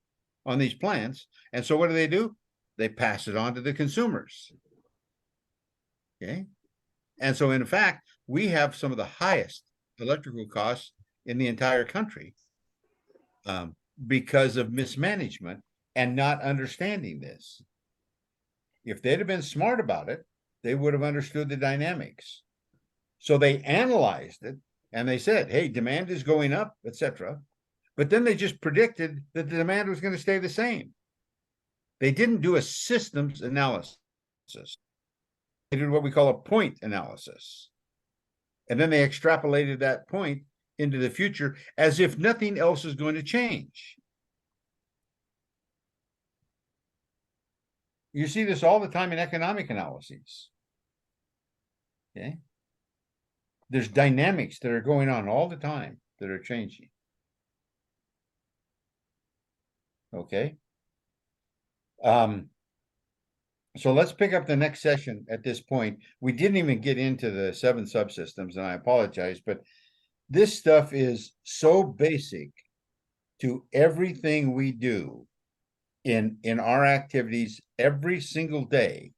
on these plants. And so what do? They pass it on to the consumers. Okay. And so in fact, we have some of the highest electrical costs in the entire country because of mismanagement and not understanding this. If they'd have been smart about it, they would have understood the dynamics. So they analyzed it and they said, hey, demand is going up, etc. But then they just predicted that the demand was going to stay the same. They didn't do a systems analysis. They did what we call a point analysis. And then they extrapolated that point into the future as if nothing else is going to change. You see this all the time in economic analyses. Okay. There's dynamics that are going on all the time that are changing. Okay. So let's pick up the next session at this point. We didn't even get into the 7 subsystems, and I apologize, but this stuff is so basic to everything we do in our activities every single day.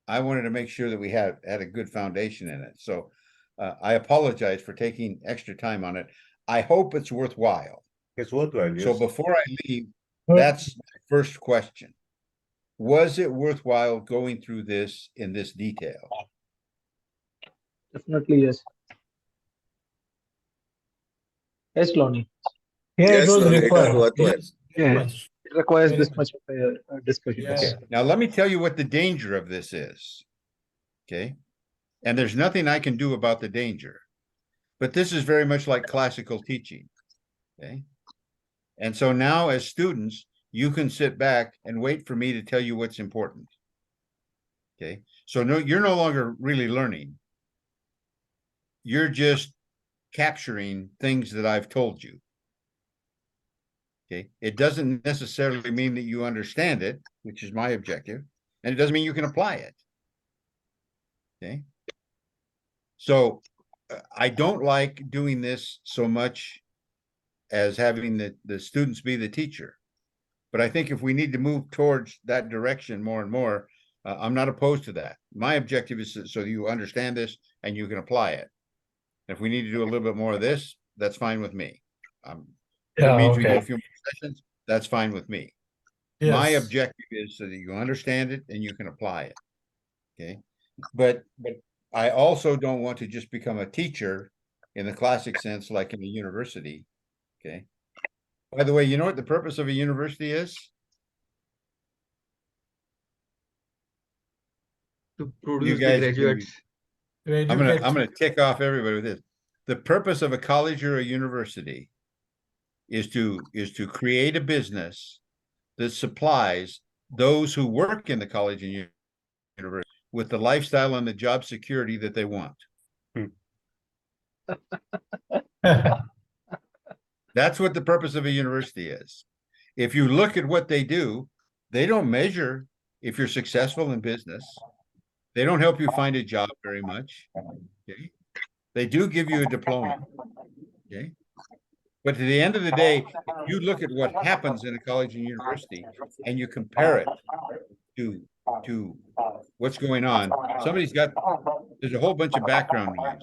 I wanted to make sure that we had a good foundation in it. So I apologize for taking extra time on it. I hope it's worthwhile. It's worthwhile. So Yes. before I leave, that's my first question. Was it worthwhile going through this in this detail? Definitely, yes. Yes, Lonnie. Yeah, it Yes, was Lonnie, it was required. worthwhile. Yes, very Yeah, much. it requires Very this much. much discussion. Yes. Okay, now let me tell you what the danger of this is. Okay, and there's nothing I can do about the danger, but this is very much like classical teaching. Okay, and so now as students, you can sit back and wait for me to tell you what's important. Okay, so no, you're no longer really learning. You're just capturing things that I've told you. Okay, it doesn't necessarily mean that you understand it, which is my objective, and it doesn't mean you can apply it. Okay, so I don't like doing this so much as having the students be the teacher, but I think if we need to move towards that direction more and more, I'm not opposed to that. My objective is so you understand this and you can apply it. If we need to do a little bit more of this, that's fine with me. If it means we do a few more sessions, that's fine with me. My Yes. objective is so that you understand it and you can apply it. Okay, but I also don't want to just become a teacher in the classic sense, like in a university. Okay. By the way, you know what the purpose of a university is? To produce You the guys, graduates. To I'm educate. gonna tick off everybody with this. The purpose of a college or a university is to create a business that supplies those who work in the college and university with the lifestyle and the job security that they want. That's what the purpose of a university is. If you look at what they do, they don't measure if you're successful in business. They don't help you find a job very much. Okay. They do give you a diploma. Okay. But to the end of the day, if you look at what happens in a college and university and you compare it to what's going on, there's a whole bunch of background noise.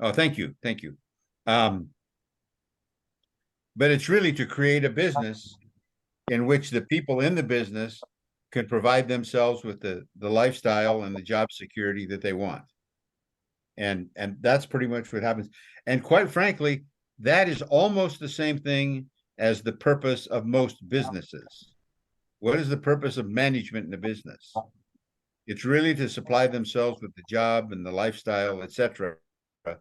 Oh, thank you. Thank you. But it's really to create a business in which the people in the business can provide themselves with the lifestyle and the job security that they want. And that's pretty much what happens. And quite frankly, that is almost the same thing as the purpose of most businesses. What is the purpose of management in a business? It's really to supply themselves with the job and the lifestyle, etc.,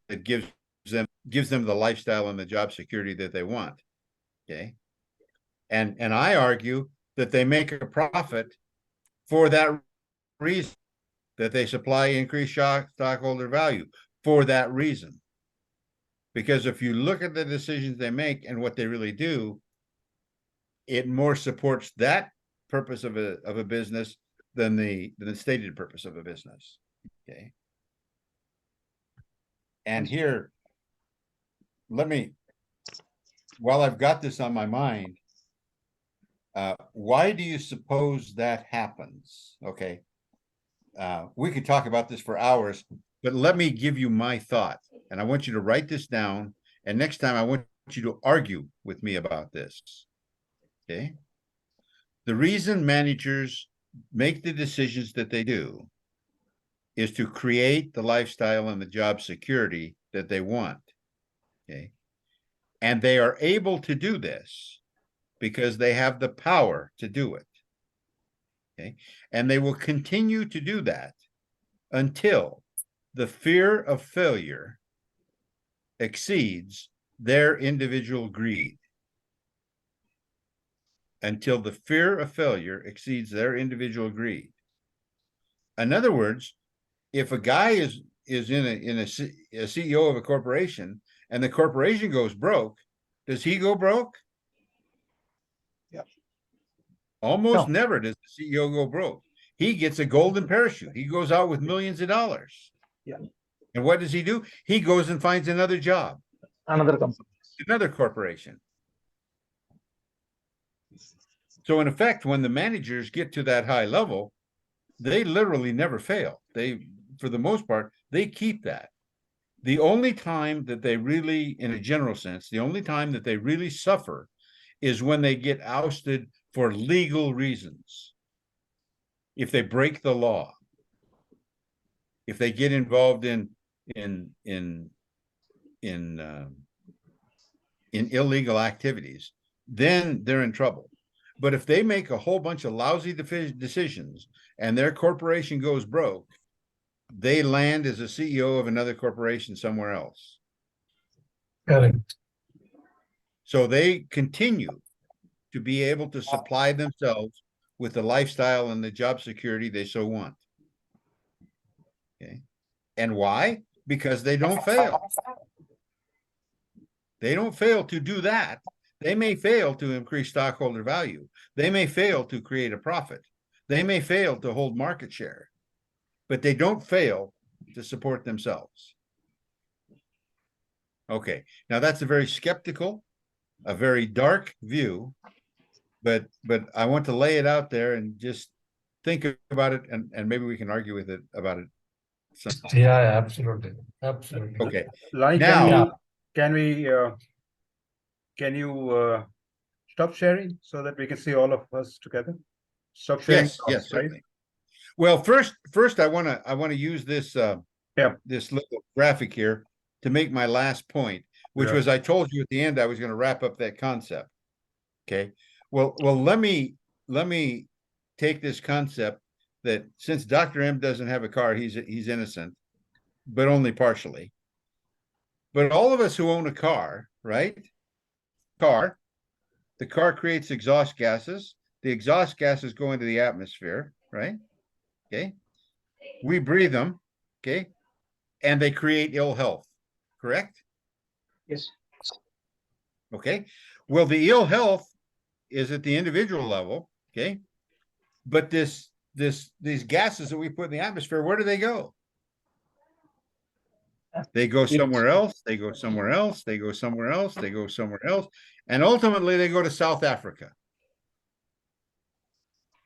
that gives them the lifestyle and the job security that they want. Okay. And I argue that they make a profit for that reason, that they supply increased stockholder value for that reason. Because if you look at the decisions they make and what they really do, it more supports that purpose of a business than the stated purpose of a business. Okay. And here, while I've got this on my mind, why do you suppose that happens? Okay. We could talk about this for hours, but let me give you my thought. And I want you to write this down. And next time I want you to argue with me about this. Okay. The reason managers make the decisions that they do is to create the lifestyle and the job security that they want. Okay. And they are able to do this because they have the power to do it. Okay. And they will continue to do that until the fear of failure exceeds their individual greed. Until the fear of failure exceeds their individual greed. In other words, if a guy is a CEO of a corporation and the corporation goes broke, does he go broke? Yeah. Almost No. never does the CEO go broke. He gets a golden parachute. He goes out with millions of dollars. Yeah. And what does he do? He goes and finds another job, Another company. another corporation. So in effect, when the managers get to that high level, they literally never fail. They, for the most part, they keep that. The only time that they really, in a general sense, the only time that they really suffer is when they get ousted for legal reasons. If they break the law, if they get involved in illegal activities, then they're in trouble. But if they make a whole bunch of lousy decisions and their corporation goes broke, they land as a CEO of another corporation somewhere else. Correct. So they continue to be able to supply themselves with the lifestyle and the job security they so want. Okay. And why? Because they don't fail. They don't fail to do that. They may fail to increase stockholder value. They may fail to create a profit. They may fail to hold market share, but they don't fail to support themselves. Okay, now that's a very skeptical, a very dark view, but I want to lay it out there and just think about it, and maybe we can argue with it about it. Yeah, absolutely. Absolutely. Okay. Lonnie, Now, can you stop sharing so that we can see all of us together? Stop sharing. yes, certainly. Well, first I want to use this this little graphic here to make my last point, which was, I told you at the end I was going to wrap up that concept. Okay. Well, let me take this concept that since Dr. M doesn't have a car, he's innocent, but only partially. But all of us who own a car, right? The car creates exhaust gases. The exhaust gases go into the atmosphere, right? Okay. We breathe them, okay? And they create ill health, correct? Yes. Okay. Well, the ill health is at the individual level, okay? But these gases that we put in the atmosphere, where do they go? They go somewhere else, they go somewhere else, they go somewhere else, they go somewhere else, and ultimately they go to South Africa.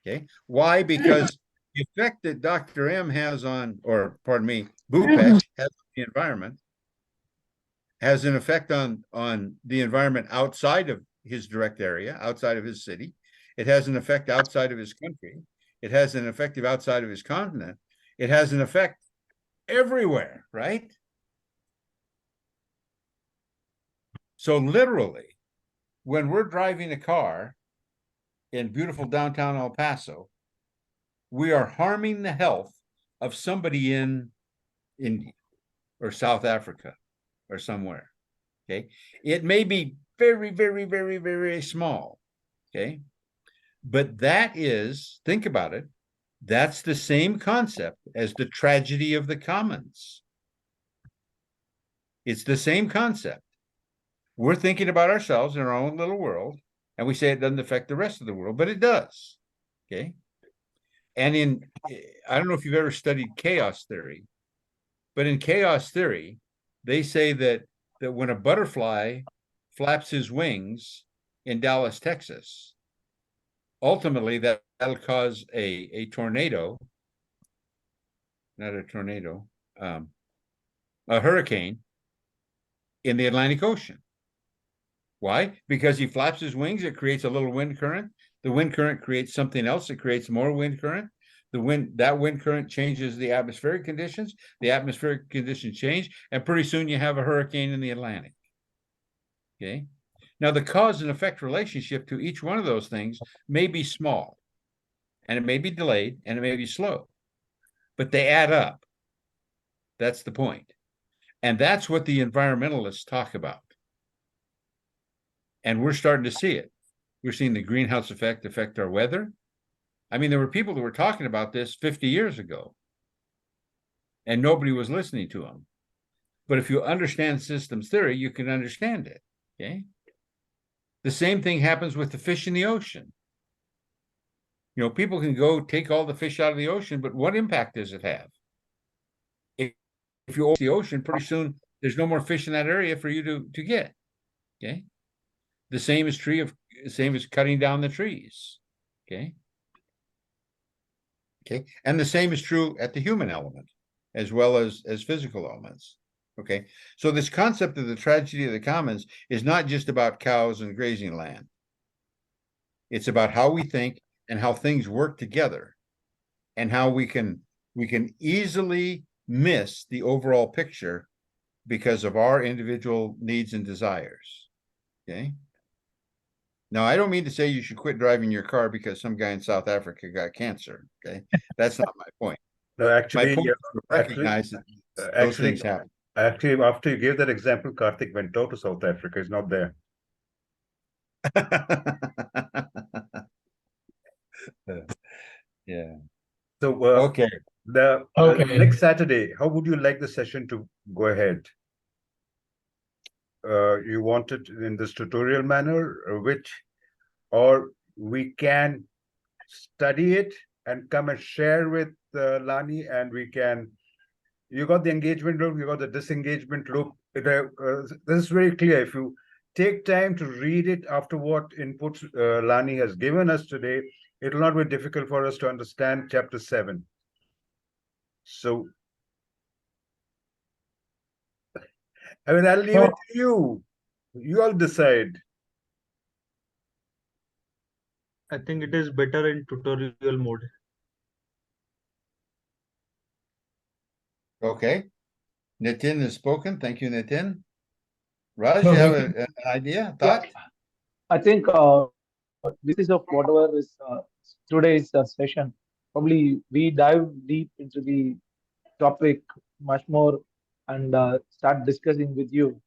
Okay. Why? Because the effect that Dr. M has on, or pardon me, Bupesh has on the environment has an effect on the environment outside of his direct area, outside of his city. It has an effect outside of his country. It has an effect outside of his continent. It has an effect everywhere, right? So literally, when we're driving a car in beautiful downtown El Paso, we are harming the health of somebody in India or South Africa or somewhere. Okay. It may be very, very, very, very small. Okay. But that is, think about it, that's the same concept as the tragedy of the commons. It's the same concept. We're thinking about ourselves in our own little world, and we say it doesn't affect the rest of the world, but it does. Okay. And I don't know if you've ever studied chaos theory, but in chaos theory, they say that when a butterfly flaps his wings in Dallas, Texas, ultimately that'll cause a tornado, not a tornado, a hurricane in the Atlantic Ocean. Why? Because he flaps his wings, it creates a little wind current. The wind current creates something else. It creates more wind current. That wind current changes the atmospheric conditions. The atmospheric conditions change, and pretty soon you have a hurricane in the Atlantic. Okay. Now, the cause and effect relationship to each one of those things may be small, and it may be delayed, and it may be slow, but they add up. That's the point. And that's what the environmentalists talk about. And we're starting to see it. We're seeing the greenhouse effect affect our weather. I mean, there were people that were talking about this 50 years ago, and nobody was listening to them. But if you understand systems theory, you can understand it. Okay. The same thing happens with the fish in the ocean. You know, people can go take all the fish out of the ocean, but what impact does it have? If you open the ocean, pretty soon there's no more fish in that area for you to get. Okay. The same is cutting down the trees. Okay. Okay. And the same is true at the human element as well as physical elements. Okay. So this concept of the tragedy of the commons is not just about cows and grazing land. It's about how we think and how things work together and how we can easily miss the overall picture because of our individual needs and desires. Okay. Now, I don't mean to say you should quit driving your car because some guy in South Africa got cancer. Okay. That's not my point. No, actually, My point is to recognize that those things happen. Actually, after you gave that example, Karthik went out to South Africa. He's not there. Yeah. So, Okay. the Okay. next Saturday, how would you like the session to go ahead? You want it in this tutorial manner, or we can study it and come and share with Lonnie, and you got the engagement loop, you got the disengagement loop. This is very clear. If you take time to read it after what inputs Lonnie has given us today, it will not be difficult for us to understand chapter 7. So, I mean, I'll leave it to you. You all decide. I think it is better in tutorial mode. Okay. Nitin has spoken. Thank you, Nitin. Raj, No, you have we an idea, Yeah, thought? I think basis of whatever is today's session, probably we dive deep into the topic much more and start discussing with you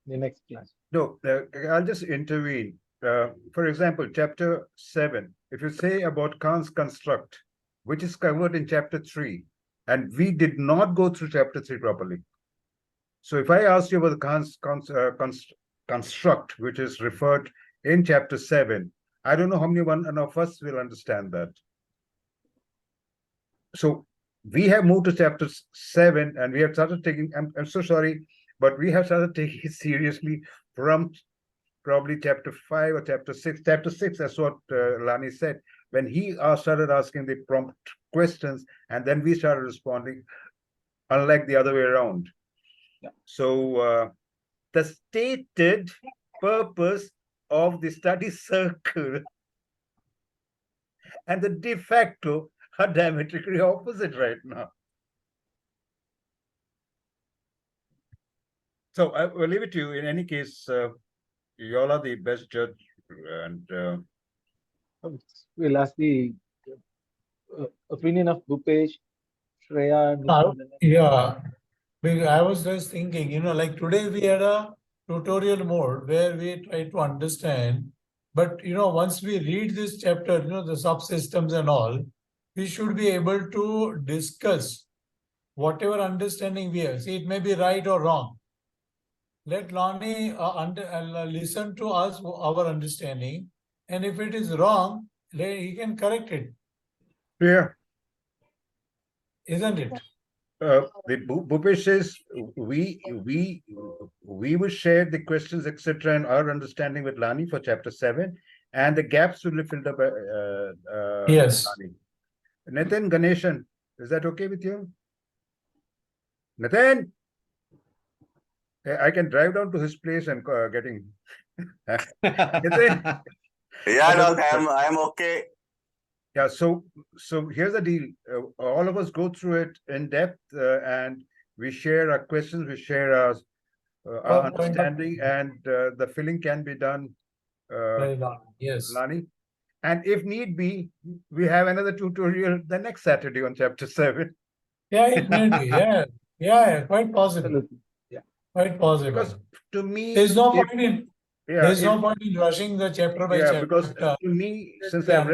in the next class. No, I'll just intervene. For example, chapter 7, if you say about Kant's construct, which is covered in chapter 3, and we did not go through chapter 3 properly. So if I ask you about the construct, which is referred in chapter 7, I don't know how many one of us will understand that. So we have moved to chapter 7 and we have started taking, I'm so sorry, but we have started taking it seriously from probably chapter 5 or chapter 6. Chapter 6, that's what Lonnie said. When he started asking the prompt questions, and then we started responding, unlike the other way around. Yeah. So the stated purpose of the study circle and the de facto are diametrically opposite right now. So I will leave it to you. In any case, you all are the best judge, and We'll ask the opinion of Bhupesh, Shreya, and yeah, I was just thinking, like today we had a tutorial mode where we try to understand, but once we read this chapter, the subsystems and all, we should be able to discuss whatever understanding we have. See, it may be right or wrong. Let Lonnie listen to us, our understanding, and if it is wrong, he can correct it, yeah. isn't it? The Bhupesh says we will share the questions, etc., and our understanding with Lonnie for chapter 7, and the gaps will be filled up by Yes. Lonnie. Nitin, Ganeshan, is that okay with you? Nitin, I can drive down to his place and getting. Nitin? Yeah, Doc, I'm okay. Yeah, so here's the deal. All of us go through it in depth, and we share our questions, we share our understanding, and the filling can be done, Yes. Lonnie. And if need be, we have another tutorial the next Saturday on chapter 7. Yeah, it may be. Yeah, quite possible. absolutely. Yeah. Quite possible. Because to me, There's no point in no point in rushing the chapter by chapter. because to me, since they I've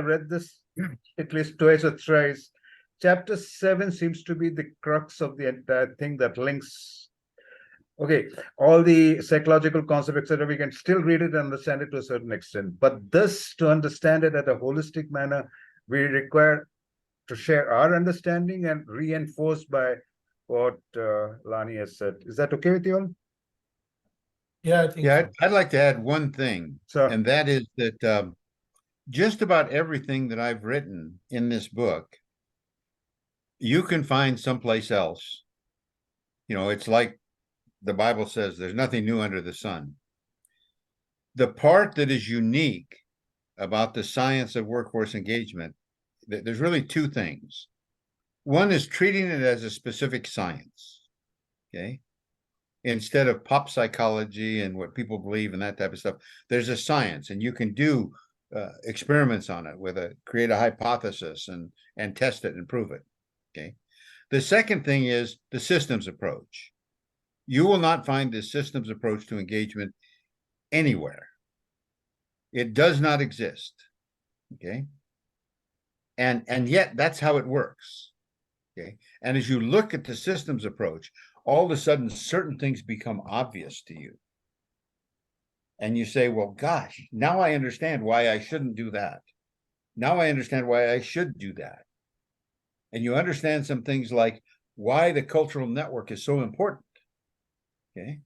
read this at least twice or thrice, chapter 7 seems to be the crux of the entire thing that links Okay, all the psychological concepts, etc., we can still read it and understand it to a certain extent. But this, to understand it at a holistic manner, we require to share our understanding and reinforced by what Lonnie has said. Is that okay with you all? Yeah, I think Yeah, so. I'd like to add one thing, So, and that is that just about everything that I've written in this book, you can find someplace else. You know, it's like the Bible says, there's nothing new under the sun. The part that is unique about the science of workforce engagement, there's really two things. One is treating it as a specific science, okay? Instead of pop psychology and what people believe and that type of stuff, there's a science, and you can do experiments on it with create a hypothesis and test it and prove it, okay? The second thing is the systems approach. You will not find this systems approach to engagement anywhere. It does not exist, okay? And yet that's how it works, okay? And as you look at the systems approach, all of a sudden certain things become obvious to you. And you say, well, gosh, now I understand why I shouldn't do that. Now I understand why I should do that. And you understand some things like why the cultural network is so important, okay?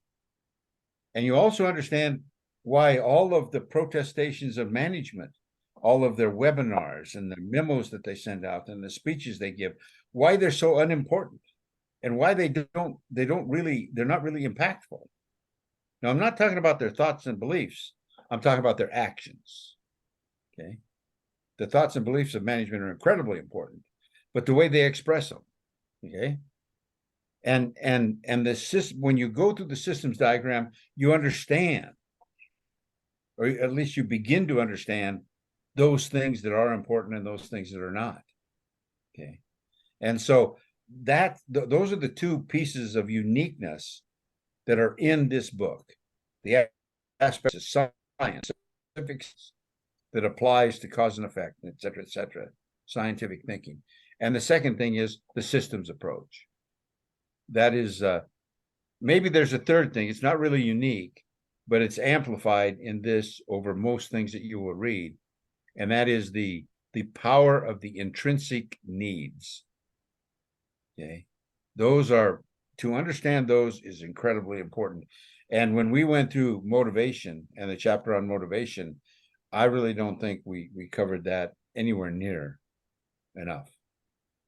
And you also understand why all of the protestations of management, all of their webinars and the memos that they send out and the speeches they give, why they're so unimportant and why they're not really impactful. Now, I'm not talking about their thoughts and beliefs. I'm talking about their actions, okay? The thoughts and beliefs of management are incredibly important, but the way they express them, okay? And the system, when you go through the systems diagram, you understand, or at least you begin to understand those things that are important and those things that are not, okay? And so those are the two pieces of uniqueness that are in this book. The aspects of science, specifics that applies to cause and effect, et cetera, scientific thinking. And the second thing is the systems approach. That is, maybe there's a third thing. It's not really unique, but it's amplified in this over most things that you will read. And that is the power of the intrinsic needs. Okay. Those are, to understand those is incredibly important. And when we went through motivation and the chapter on motivation, I really don't think we covered that anywhere near enough.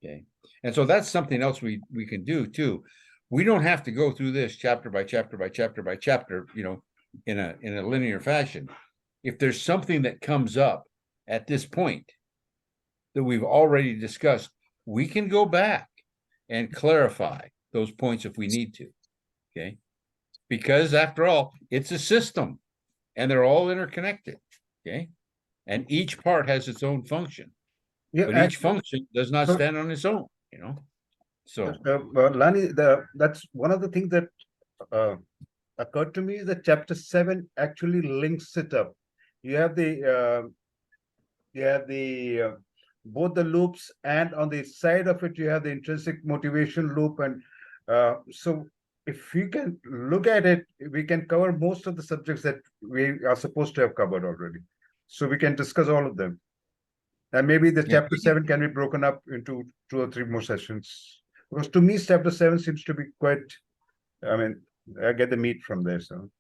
Okay. And so that's something else we can do too. We don't have to go through this chapter by chapter by chapter by chapter, you know, in a linear fashion. If there's something that comes up at this point that we've already discussed, we can go back and clarify those points if we need to, okay? Because after all, it's a system and they're all interconnected, okay? And each part has its own function, but each function does not stand on its own, you know? So, Lonnie, that's one of the things that occurred to me is that chapter 7 actually links it up. You have both the loops, and on the side of it, you have the intrinsic motivation loop. And so if we can look at it, we can cover most of the subjects that we are supposed to have covered already. So we can discuss all of them. And maybe the chapter 7 can be broken up into 2 or 3 more sessions. Because to me, chapter 7 seems to be quite, I mean, I get the meat from there. So,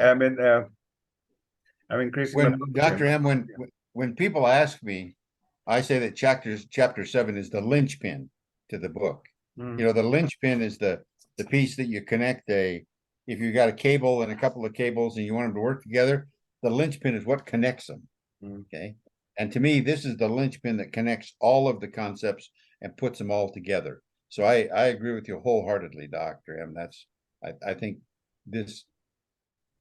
I mean, I'm increasing. When Dr. M, when people ask me, I say that chapter 7 is the linchpin to the book. You know, the linchpin is the piece that you connect if you got a cable and a couple of cables and you want them to work together, the linchpin is what connects them. Okay. And to me, this is the linchpin that connects all of the concepts and puts them all together. So I agree with you wholeheartedly, Dr. M. I think this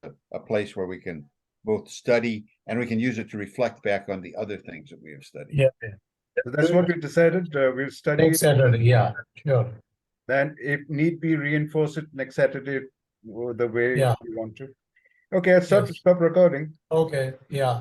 is a place where we can both study and we can use it to reflect back on the other things that we have studied. Yeah. So that's what we decided. We'll study Next Saturday, yeah, sure. Then, if need be, reinforce it next Saturday the way Yeah. you want to. Okay, I'll stop recording. Okay, yeah.